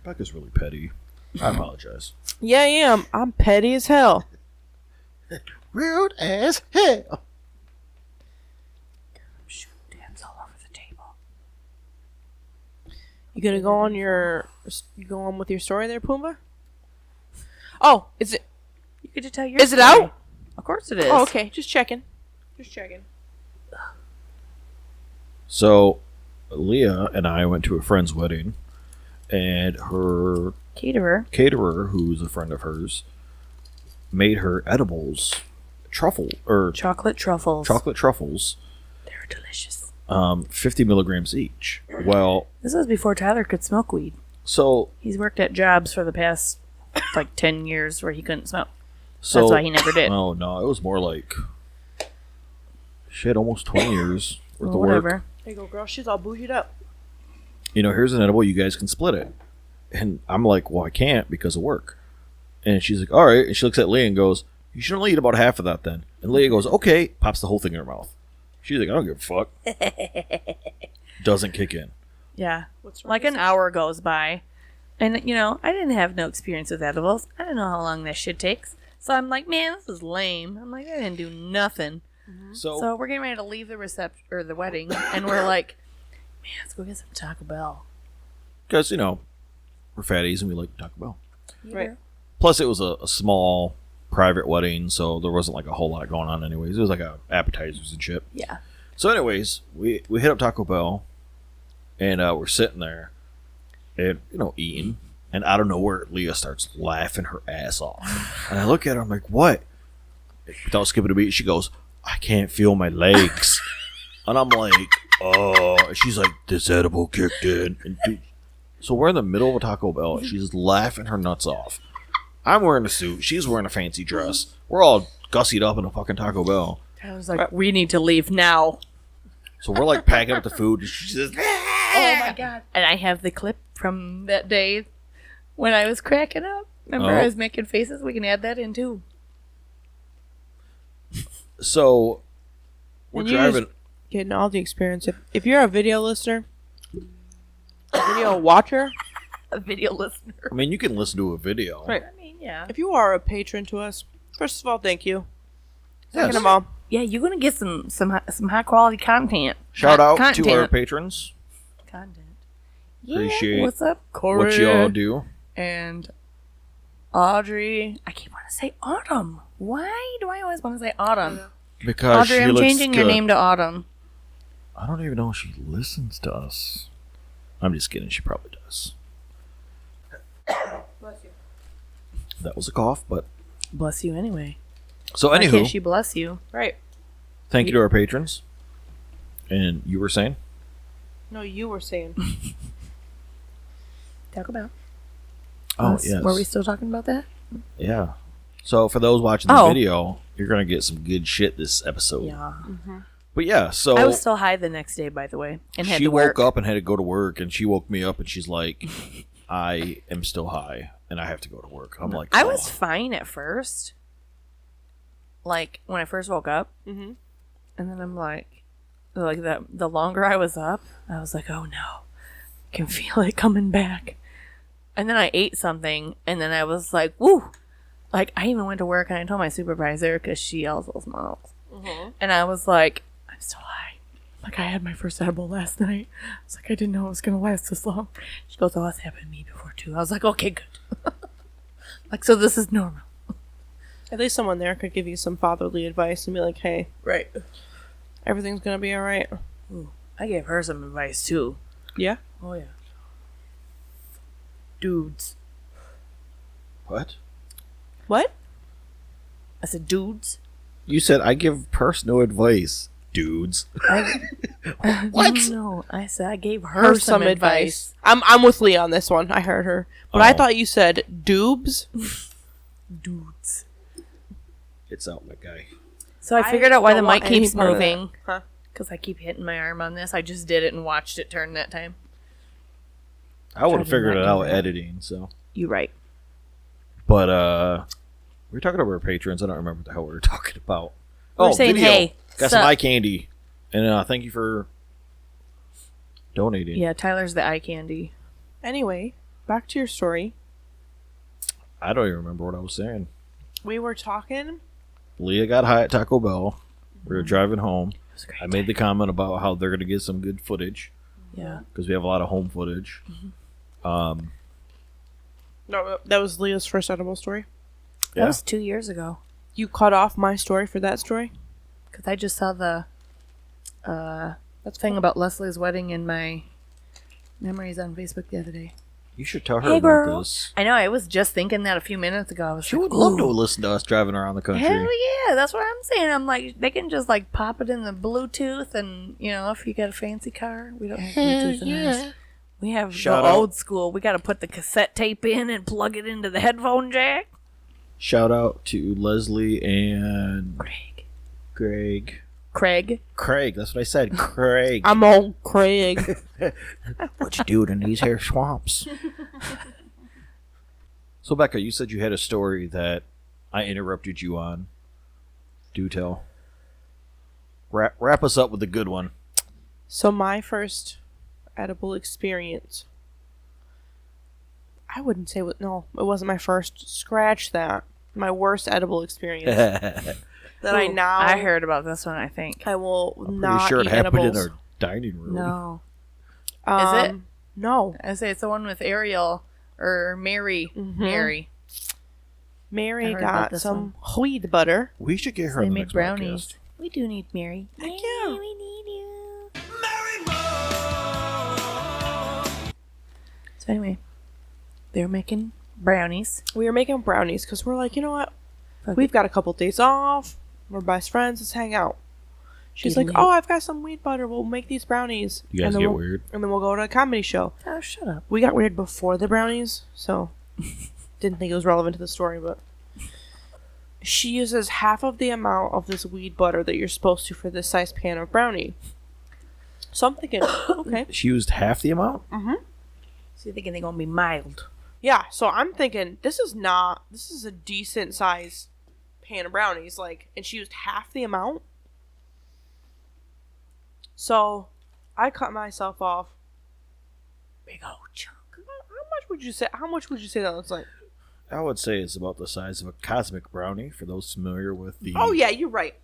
Becca's really petty. I apologize. Yeah, I am. I'm petty as hell. Rude as hell. Shoot, Dad's all over the table. You gonna go on you go on with your story there, Pumbaa? Oh, is it? You get to tell your Is it story. out? Of course it is. Oh, okay. Just checking. So, Leah and I went to a friend's wedding, and her Caterer. caterer, who's a friend of hers, made her edibles, Chocolate truffles. chocolate truffles, They're delicious. 50 milligrams each. Well, This was before Tyler could smoke weed. so He's worked at jobs for the past, like, 10 years where he couldn't smoke. so That's why he never did. Oh no, it was more like shit, almost 20 years worth Well, of work. whatever. There you go, girl. She's all bougied up. You know, here's an edible, you guys can split it. And I'm like, well, I can't because of work. And she's like, all right. And she looks at Leah and goes, you should only eat about half of that then. And Leah goes, okay, pops the whole thing in her mouth. She's like, I don't give a fuck. Doesn't kick in. Yeah. What's wrong Like with an hour goes by. And, you know, I didn't have no experience with edibles. I didn't know how long that shit takes. So I'm like, man, this is lame. I'm like, I didn't do nothing. So we're getting ready to leave the reception or the wedding. And we're like, man, let's go get some Taco Bell. because, you know, we're fatties and we like Taco Bell. Right. Plus, it was a small private wedding, so there wasn't like a whole lot going on anyways. It was like appetizers and shit. Yeah. So anyways, we hit up Taco Bell, and we're sitting there, and, you know, eating, and out of nowhere, Leah starts laughing her ass off. And I look at her, I'm like, what? Without skipping a beat, she goes, I can't feel my legs. And I'm like, oh. She's like, this edible kicked in. And dude, so we're in the middle of a Taco Bell, and she's laughing her nuts off. I'm wearing a suit. She's wearing a fancy dress. We're all gussied up in a fucking Taco Bell. I was like, we need to leave now. So we're like packing up the food. And she's just, Oh my god. And I have the clip from that day when I was cracking up. Remember, I was making faces? We can add that in too. So we're And you driving. just getting all the experience. If you're a video listener, a video watcher, A video listener. I mean, you can listen to a video. right? I mean, yeah. If you are a patron to us, first of all, thank you. Yes. Second of all, Yeah, you're gonna get some high quality content. Shout out to Content. our patrons. Content. Yeah, Appreciate what's up, Corey? What y'all do. And Audrey. I keep wanting to say Autumn. Why do I always want to say Autumn? Because Audrey, she I'm looks changing your good. name to Autumn. I don't even know if she listens to us. I'm just kidding. She probably does. That was a cough, but Bless you anyway. so Why can't anywho, she bless you? right? thank you to our patrons. And you were saying? No, you were saying. Talk about. Oh us. yes, Were we still talking about that? yeah. So for those watching the Oh. video, you're gonna get some good shit this episode. Yeah. But yeah, so I was still high the next day, by the way, and had she to work. woke up and had to go to work, and she woke me up, and she's like, "I am still high, and I have to go to work." I'm like, I "Oh." was fine at first. Like when I first woke up, Mm-hmm. and then I'm like that. The longer I was up, I was like, "Oh no, I can feel it coming back." And then I ate something, and then I was like, "Woo!" Like I even went to work, and I told my supervisor because she also smokes, and I was like, "I'm still high." Like I had my first edible last night. I was like, I didn't know it was gonna last this long. She goes, "Oh, it's happened to me before too." I was like, "Okay, good." Like so, this is normal. At least someone there could give you some fatherly advice and be like, "Hey, Right. everything's gonna be all right." I gave her some advice too. Yeah. Oh yeah. Dudes. What? What? I said dudes. You said I give personal advice, dudes. What? No, I said I gave her, some advice. I'm with Lee on this one. I heard her, but I Oh. thought you said doobs. Dudes. It's out, my guy. So I figured out why the don't mic want any keeps part of that. moving. Huh? Because I keep hitting my arm on this. I just did it and watched it turn that time. I would have to figured not it do out that. editing, so. You right. But, we were talking about our patrons. I don't remember what the hell we were talking about. We were saying, hey, got some sup? eye candy. And thank you for donating. Yeah, Tyler's the eye candy. Anyway, back to your story. I don't even remember what I was saying. We were talking. Leah got high at Taco Bell. We were driving home. It was a great I made the comment about how they're going to get some good footage Yeah. because we have a lot of home footage. No, that was Leah's first edible story. That Yeah. was 2 years ago. You cut off my story for that story. Because I just saw the thing about Leslie's wedding in my memories on Facebook the other day. You should tell her Hey, about girl. this. I know, I was just thinking that a few minutes ago. I was She like, would love to "Ooh." listen to us driving around the country. Hell yeah, that's what I'm saying. I'm like, they can just like pop it in the Bluetooth, and you know, if you got a fancy car, we don't have Bluetooth in ours. We have Shout the out. old school. We got to put the cassette tape in and plug it into the headphone jack. Shout out to Leslie and Craig. Greg. Craig, that's what I said. Craig. I'm old Craig. What you doing in these here swamps? So, Becca, you said you had a story that I interrupted you on. Do tell. Wrap us up with a good one. So my first edible experience. I wouldn't say no, it wasn't my first. Scratch that. My worst edible experience that I now I heard about this one. I think. I will I'm not pretty sure it eat happened edibles. in our dining room. No, Um, it? No. I say it's the one with Ariel or Mary. Mhm. Mary. Mary I heard about got this some wheat butter. We should get her They on the made next brownies. podcast. We do need Mary. Heck yeah. We need you. So anyway, they were making brownies. We were making brownies because we're like, you know what? Fuck We've got a couple days off. We're best friends. Let's hang out. She's Didn't like, we- oh, I've got some wheat butter. We'll make these brownies. You guys and then get weird. And then we'll go to a comedy show. Oh, shut up. We got weird before the brownies, so didn't think it was relevant to the story, but she uses half of the amount of this weed butter that you're supposed to for this size pan of brownie. So I'm thinking, okay. She used half the amount? So you're thinking they're gonna be mild? Yeah, so I'm thinking this is a decent size pan of brownies, like, and she used half the amount. So I cut myself off. Big old chunk. How much would you say that looks like? I would say it's about the size of a cosmic brownie for those familiar with the Oh yeah, you're right.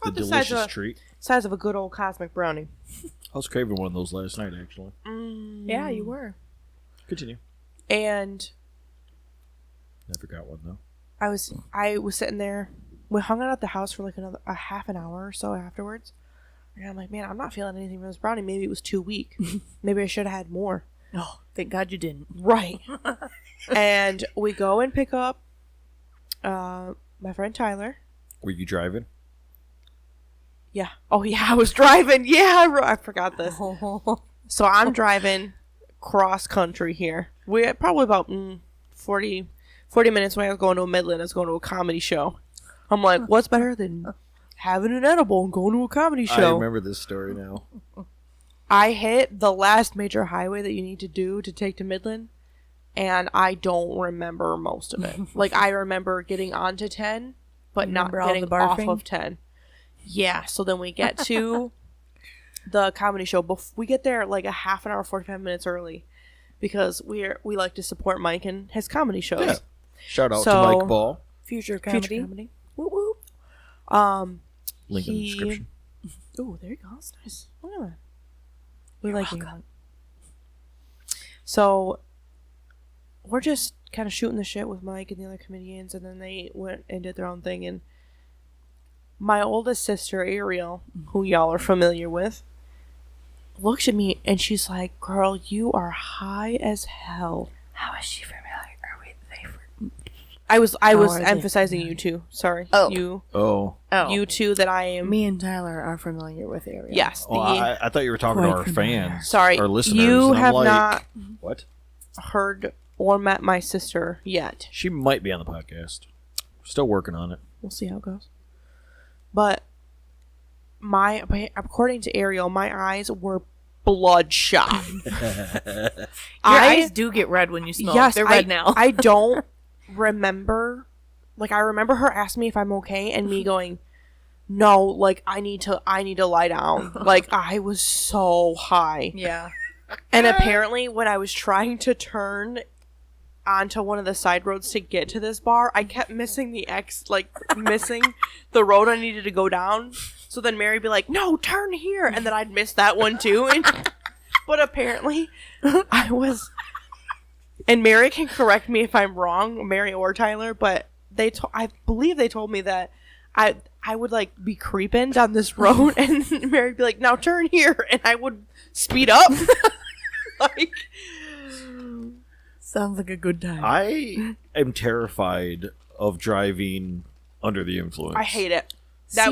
the About the size delicious of treat. Size of a good old cosmic brownie. I was craving one of those last night, actually. Yeah, you were. Continue. And Never got one though. I was sitting there. We hung out at the house for like a half an hour or so afterwards. And I'm like, man, I'm not feeling anything from this brownie. Maybe it was too weak. Maybe I should have had more. Oh, thank God you didn't. Right. And we go and pick up my friend Tyler. Were you driving? Yeah. Oh, yeah, I was driving. Yeah, I forgot this. So I'm driving cross country here. We're probably about 40 minutes away. I was going to a Midland. I was going to a comedy show. I'm like, what's better than having an edible and going to a comedy show? I remember this story now. I hit the last major highway that you need to do to take to Midland, and I don't remember most of it. Like, I remember getting onto 10, but not Remember all getting the off barfing? of 10. Yeah, so then we get to the comedy show. We get there like a half an hour, 45 minutes early, because we like to support Mike and his comedy shows. Yeah. Shout out So- to Mike Ball. Future comedy. Future comedy. Woo woo. Link in the description. Oh, there you go. That's nice. Look at that. We like you. So we're just kind of shooting the shit with Mike and the other comedians, and then they went and did their own thing. And my oldest sister, Ariel, who y'all are familiar with, looks at me and she's like, "Girl, you are high as hell." How is she familiar? Are we I was are they? emphasizing you two. Sorry, Oh. Oh. you two that I am. Me and Tyler are familiar with Ariel. Yes. Oh, I thought you were talking to our fans. Sorry, Our listeners. you and I'm have like, not What? heard or met my sister yet. She might be on the podcast. Still working on it. We'll see how it goes. But according to Ariel, my eyes were bloodshot. Your eyes do get red when you smoke. Yes, They're red now. I don't remember. Like, I remember her asking me if I'm okay, and me going, "No, like I need to lie down." Like, I was so high. Yeah. And apparently, when I was trying to turn onto one of the side roads to get to this bar, I kept missing missing the road I needed to go down. So then Mary would be like, "No, turn here," and then I'd miss that one too. But apparently, I was. And Mary can correct me if I'm wrong, Mary or Tyler, but I believe they told me that I would like be creeping down this road, and Mary would be like, "Now turn here," and I would speed up. Like, Sounds like a good time. I am terrified of driving under the influence. I hate it. I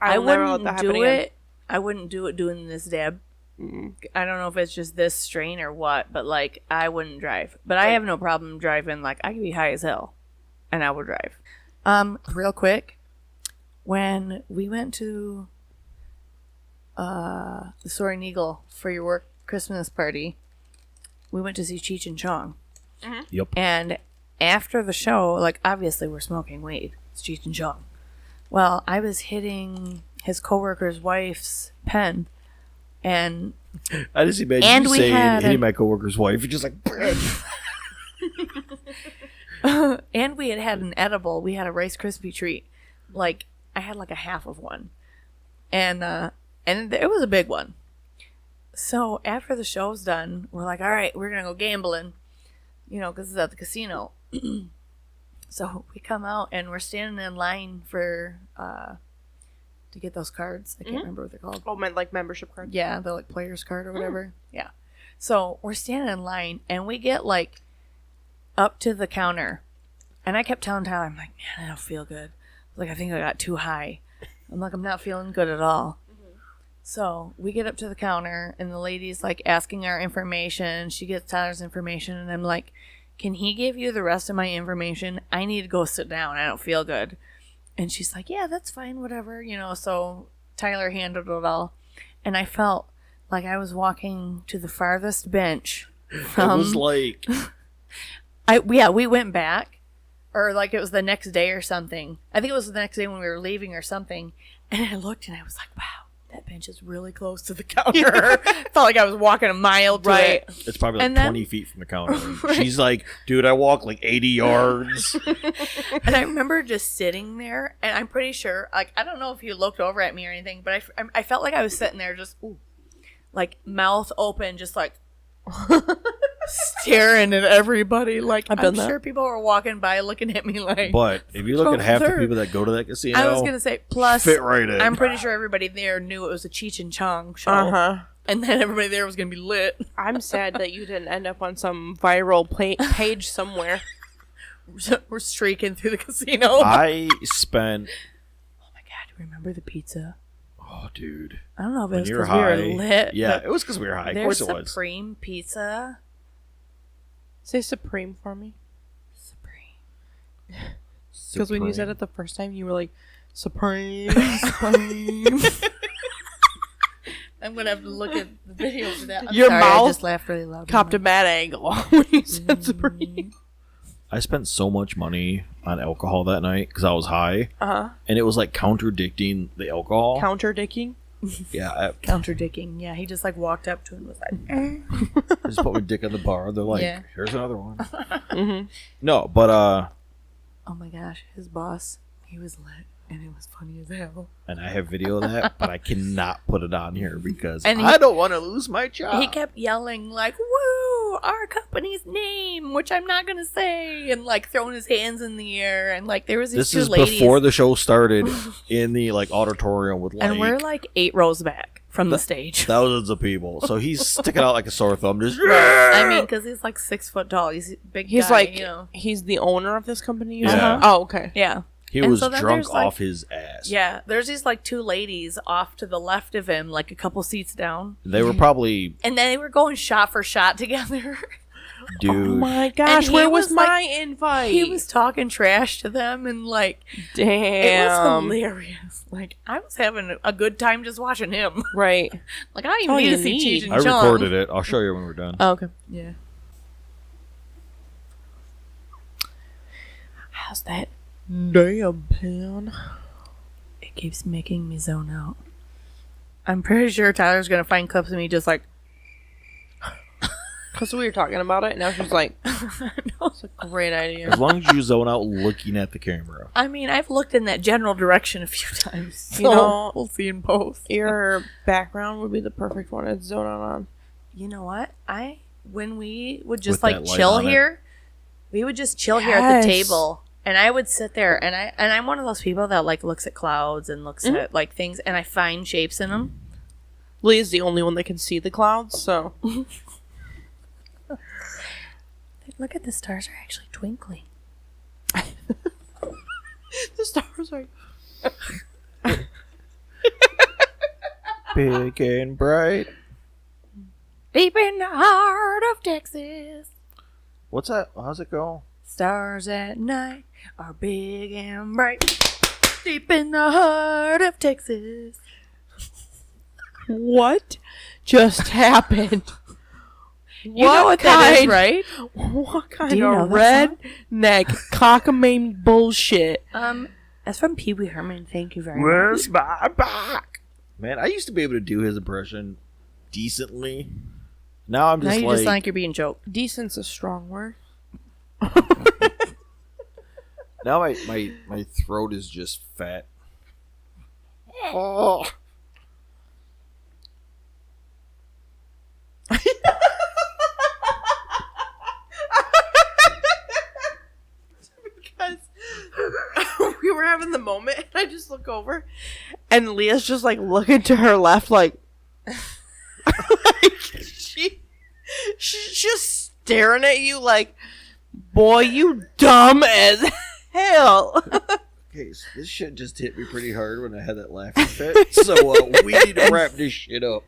I'll never let wouldn't that happen do again. it. I wouldn't do it doing this dab. I don't know if it's just this strain or what, but like I wouldn't drive. But I have no problem driving. Like I could be high as hell, and I would drive. Real quick, when we went to the Soaring Eagle for your work Christmas party, we went to see Cheech and Chong. Yep. And after the show, like obviously we're smoking weed. It's Cheech and Chong. Well, I was hitting his coworker's wife's pen, and I just imagine And you we saying, had hitting a- my coworker's wife. You're just like, and we had an edible. We had a Rice Krispie treat. Like I had like a half of one, and it was a big one. So after the show's done, we're like, all right, we're gonna go gambling, because it's at the casino. So we come out and we're standing in line for to get those cards. I can't remember what they're called. Oh, meant like membership card. Yeah, the like player's card or whatever. Yeah. So we're standing in line and we get like up to the counter, and I kept telling Tyler, I'm like, man, I don't feel good. Like I think I got too high. I'm like, I'm not feeling good at all. So we get up to the counter and the lady's like asking our information. She gets Tyler's information and I'm like, can he give you the rest of my information? I need to go sit down. I don't feel good. And she's like, yeah, that's fine, whatever, you know. So Tyler handled it all. And I felt like I was walking to the farthest bench. It was like... We went back. Or like it was the next day or something. I think it was the next day when we were leaving or something. And I looked and I was like, wow, that bench is really close to the counter. Felt like I was walking a mile to it. It's probably like And then- 20 feet from the counter. She's like, dude, I walk like 80 yards. And I remember just sitting there, and I'm pretty sure, like, I don't know if you looked over at me or anything, but I felt like I was sitting there just, like, mouth open, just like, staring at everybody. Like, I've I'm done that. sure people were walking by looking at me like. But if you look at half the Sir. people that go to that casino, I was going to say, plus, fit right in. I'm pretty sure everybody there knew it was a Cheech and Chong show. Uh-huh. And then everybody there was going to be lit. I'm sad that you didn't end up on some viral page somewhere. We're streaking through the casino. I spent... Oh my God, remember the pizza? Oh, dude. I don't know if it When was you were because we high... were lit. Yeah, but it was because we were high. Of there's course it was. Supreme Pizza. Say Supreme for me. Supreme. Because when you said it the first time, you were like, Supreme, Supreme. I'm gonna have to look at the video for that. I'm Your sorry, mouth I just laughed really loud. Copped a mad angle when you said Supreme. I spent so much money on alcohol that night because I was high. Uh-huh. And it was like contradicting the alcohol. Counterdicking. Yeah. Contradicting. Yeah, he just like walked up to him and was like, I just put my dick on the bar. They're like, Yeah. here's another one. Mm-hmm. No, but oh my gosh, his boss, he was lit, and it was funny as hell. and I have video of that, but I cannot put it on here because And I don't want to lose my job. He kept yelling like, "Woo! Our company's name," which I'm not gonna say, and like throwing his hands in the air, and like there was these This two is ladies, before the show started in the like auditorium with like and we're like 8 rows back from the stage. thousands of people. So he's sticking out like a sore thumb. Just I mean, because he's like 6 foot tall. He's a big. He's guy, like, you know. he's the owner of this company? Yeah. Uh-huh. Oh, okay. Yeah. he And was so then drunk there's, like- off his ass. Yeah, there's these like 2 ladies off to the left of him, like a couple seats down, They were probably, and then they were going shot for shot together. dude. Oh my gosh, he where was was like- my invite? He was talking trash to them, and like Damn. it was hilarious. Like I was having a good time just watching him. Right. Like I don't all even need you to see need. Cheech I and Chong. recorded it. I'll show you when we're done. Oh, okay. Yeah. How's that? Damn, pen. It keeps making me zone out. I'm pretty sure Tyler's gonna find clips of me just like. Because we were talking about it, and now she's like, it's a great idea. As long as you zone out looking at the camera. I mean, I've looked in that general direction a few times. So You know- we'll see in post. Your background would be the perfect one to zone out on. You know what? When we would just With like that light chill on it. here, we would just chill here at the Yes. table, and I would sit there, and I'm one of those people that like looks at clouds and looks at like things, and I find shapes in them. Leah's the only one that can see the clouds, so. Look at the stars are actually twinkling. The stars are. Big and bright. Deep in the heart of Texas, What's that? How's it go? stars at night are big and bright. Deep in the heart of Texas. What just happened? You know what that is, right? What kind Do you know of that redneck cockamamie bullshit? That's from Pee Wee Herman. Thank you very much. Where's my back? Man, I used to be able to do his impression decently. Now I'm Now just you like, just like you're being joked. Decent's a strong word. now my throat is just fat. Oh. Because we were having the moment, and I just look over, and Leah's just like looking to her left, like she's just staring at you, like, boy, you dumb as hell. Okay, so this shit just hit me pretty hard when I had that laughing fit. So we need to wrap this shit up.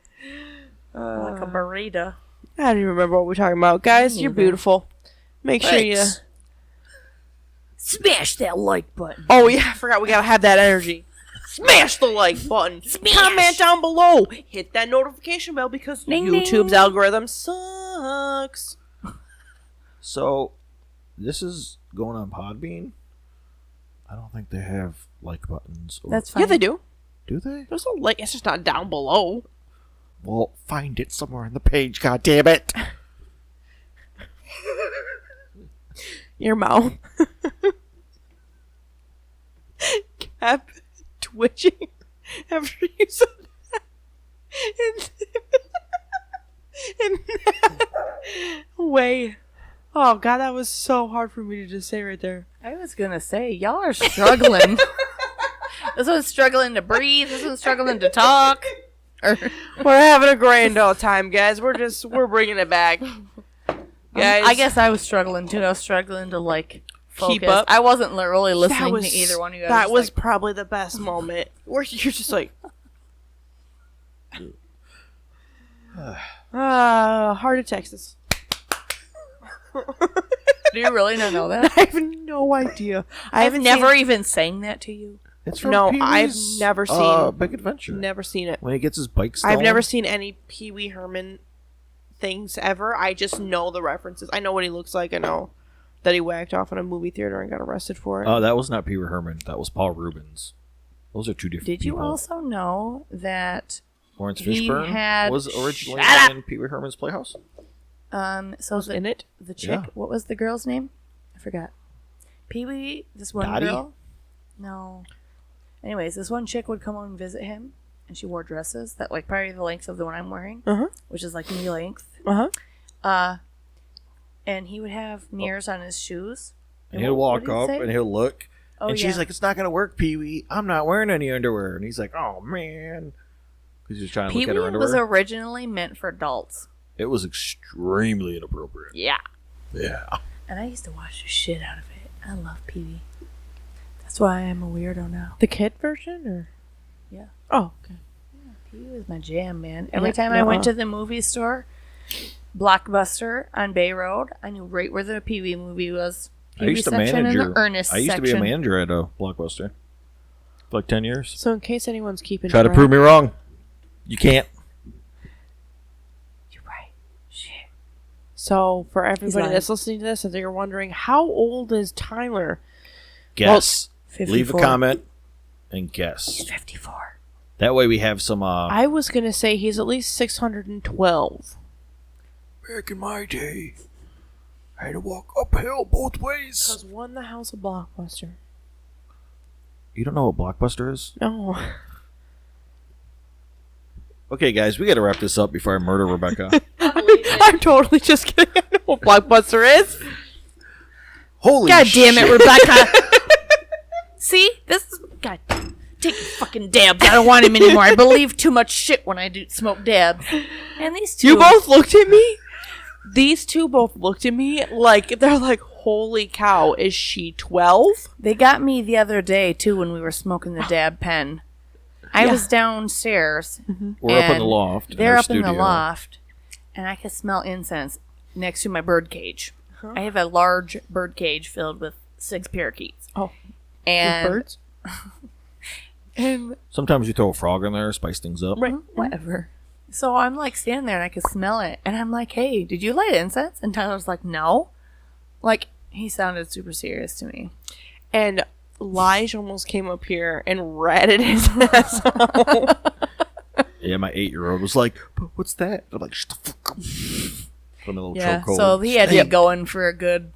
Like a burrito. I don't even remember what we're talking about, guys. You're beautiful. Make sure you... Thanks. Smash that like button. Oh, yeah, I forgot we gotta have that energy. Smash the like button. Smash. Comment down below. Hit that notification bell because Ding, YouTube's ding. algorithm sucks. So, this is going on Podbean. I don't think they have like buttons. That's fine. Yeah, they do. Do they? There's a like. It's just not down below. Well, find it somewhere on the page, god damn it. Your mouth kept twitching after you said that. And wait. Oh, God, that was so hard for me to just say right there. I was gonna say, y'all are struggling. This one's struggling to breathe. This one's struggling to talk. We're having a grand old time, guys. We're bringing it back. Guys, I guess I was struggling too. I was struggling to like focus. Keep up. I wasn't really listening was, to either one of you guys. That was like, probably the best moment where you're just like, heart attack. This. do you really not know that? I have no idea. I've never even sang that to you. It's from No, Pee-wee's, I've never seen- Big Adventure. never seen it. When he gets his bike stolen. I've never seen any Pee Wee Herman things ever. I just know the references. I know what he looks like. I know that he whacked off in a movie theater and got arrested for it. Oh, that was not Pee Wee Herman. That was Paul Rubens. Those are two different Did people. you also know that Lawrence he Fishburne had- was originally Shut in Pee Wee Herman's Playhouse? so Was in it? the chick, Yeah. what was the girl's name? I forgot. Pee-wee, this one Dottie? girl? No. Anyways, this one chick would come and visit him, and she wore dresses that like probably the length of the one I'm wearing, Uh-huh. which is like knee length. Uh-huh. And he would have mirrors on his shoes. And he'll walk what did he up say? and he'll look. Oh, and she's yeah. like, it's not going to work, Pee Wee. I'm not wearing any underwear. And he's like, oh, man. Because he's trying to look at her Pee-wee underwear. was originally meant for adults. It was extremely inappropriate. Yeah. Yeah. And I used to watch the shit out of it. I love Pee-wee. That's why I'm a weirdo now. The kid version, or? Yeah. Oh, okay. Pee-wee was my jam, man. Every Yeah, time I went nuh-uh. to the movie store, Blockbuster on Bay Road, I knew right where the Pee-wee movie was. I Pee-wee used to section manage and the Ernest I used to be a section. manager at a Blockbuster for like 10 years. So in case anyone's keeping Try to track- prove me wrong. You can't. You're right. Shit. So for everybody lying. that's listening to this, if you're wondering, how old is Tyler? Guess. 54. Leave a comment and guess. 54. That way we have some... I was going to say he's at least 612. Back in my day, I had to walk uphill both ways. Because one, the house of Blockbuster. You don't know what Blockbuster is? No. Okay, guys, we got to wrap this up before I murder Rebekah. I'm totally just kidding. I know what Blockbuster is. Holy God shit. damn it, Rebekah. See? This is... God. Take your fucking dabs. I don't want him anymore. I believe too much shit when I do smoke dabs. And these two... You both looked at me? These two both looked at me like, they're like, holy cow, is she 12? They got me the other day, too, when we were smoking the dab pen. I was downstairs. We're up in and the loft. in They're our up in the studio. loft. And I could smell incense next to my bird cage. I have a large bird cage filled with 6 parakeets. Oh. And... Birds? And Sometimes you throw a frog in there, spice things up. Right. whatever. So I'm like standing there and I could smell it. And I'm like, hey, did you light incense? And Tyler's like, no. Like, he sounded super serious to me. And Lige almost came up here and ratted his ass out. Yeah, my 8-year-old was like, "But what's that?" I'm like, shut the fuck up. Put him in a little Yeah, chokehold. so he had to Yep. get going for a good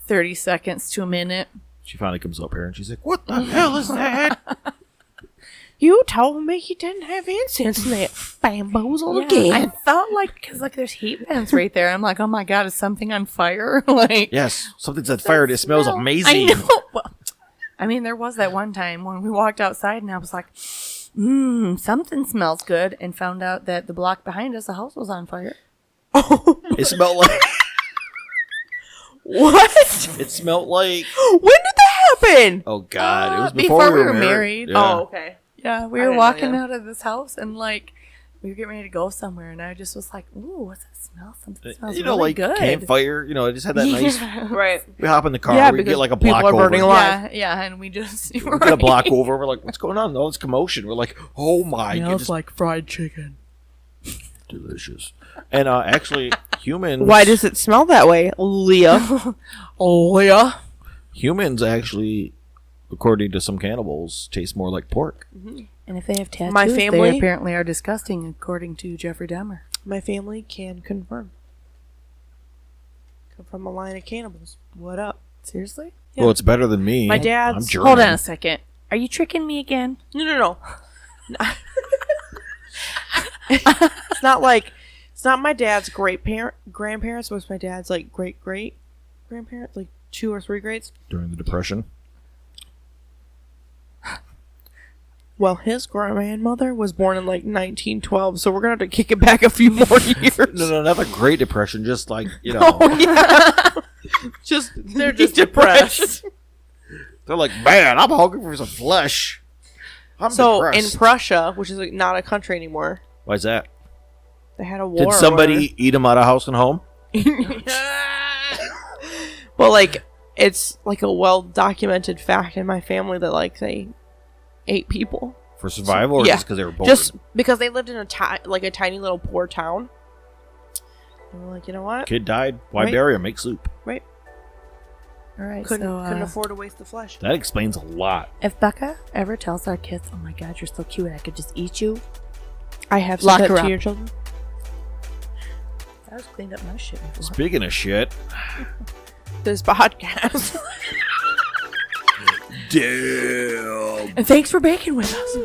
30 seconds to a minute. She finally comes up here and she's like, what the hell is that? You told me he didn't have incense in that bamboozle I again. thought like, because like there's heat vents right there. I'm like, oh my God, is something on fire? Like, Yes, something's on fire. It smells smell. amazing. I know. Well, I mean, there was that one time when we walked outside and I was like, something smells good, and found out that the block behind us, the house was on fire. It smelled like... What? It smelled like... When did that happen? Oh, God. It was Before before we were married. Yeah. Oh, okay. Yeah, we I were didn't know walking that. out of this house and like we were getting ready to go somewhere, and I just was like, "Ooh, what's that smell? Something smells You know, really like good." campfire. You know, I just had that nice. Right. We hop in the car. Yeah, we get because like a people block are over. burning alive. Yeah, and we just We get a block over. We're like, what's going on? All this commotion. We're like, oh my, Smells just like fried chicken. delicious. And actually, humans. Why does it smell that way, Leah? Oh yeah. Humans actually, according to some cannibals, taste more like pork? And if they have tattoos, My family- they apparently are disgusting, according to Jeffrey Dahmer. My family can confirm. Come from a line of cannibals. What up? Seriously? Yeah. Well, it's better than me. My dad's- I'm German. Hold on a second. Are you tricking me again? No. It's not like it's not my dad's grandparents. It was my dad's like great grandparents, like 2 or 3 grades. During the Depression. Well, his grandmother was born in like 1912, so we're gonna have to kick it back a few more years. No, not the Great Depression. Just like, you know. Oh, yeah. They're just depressed. They're like, man, I'm hungry for some flesh. I'm So depressed. in Prussia, which is like not a country anymore, Why's that? they had a war. Did or somebody eat them out of house and home? whatever. Well, like it's like a well documented fact in my family that like they ate people For survival or Yeah. just because they were bored? just because they lived in a tiny little poor town. And we're like, you know what? Kid died. Why Right. bury him? Make soup. Right? All right. Couldn't so afford to waste the flesh. That explains a lot. if Becca ever tells our kids, "Oh my God, you're so cute, I could just eat you," I have Lock said her that to up. your children. I was cleaned up my shit before. Speaking of shit. This podcast. Damn. And thanks for baking with us.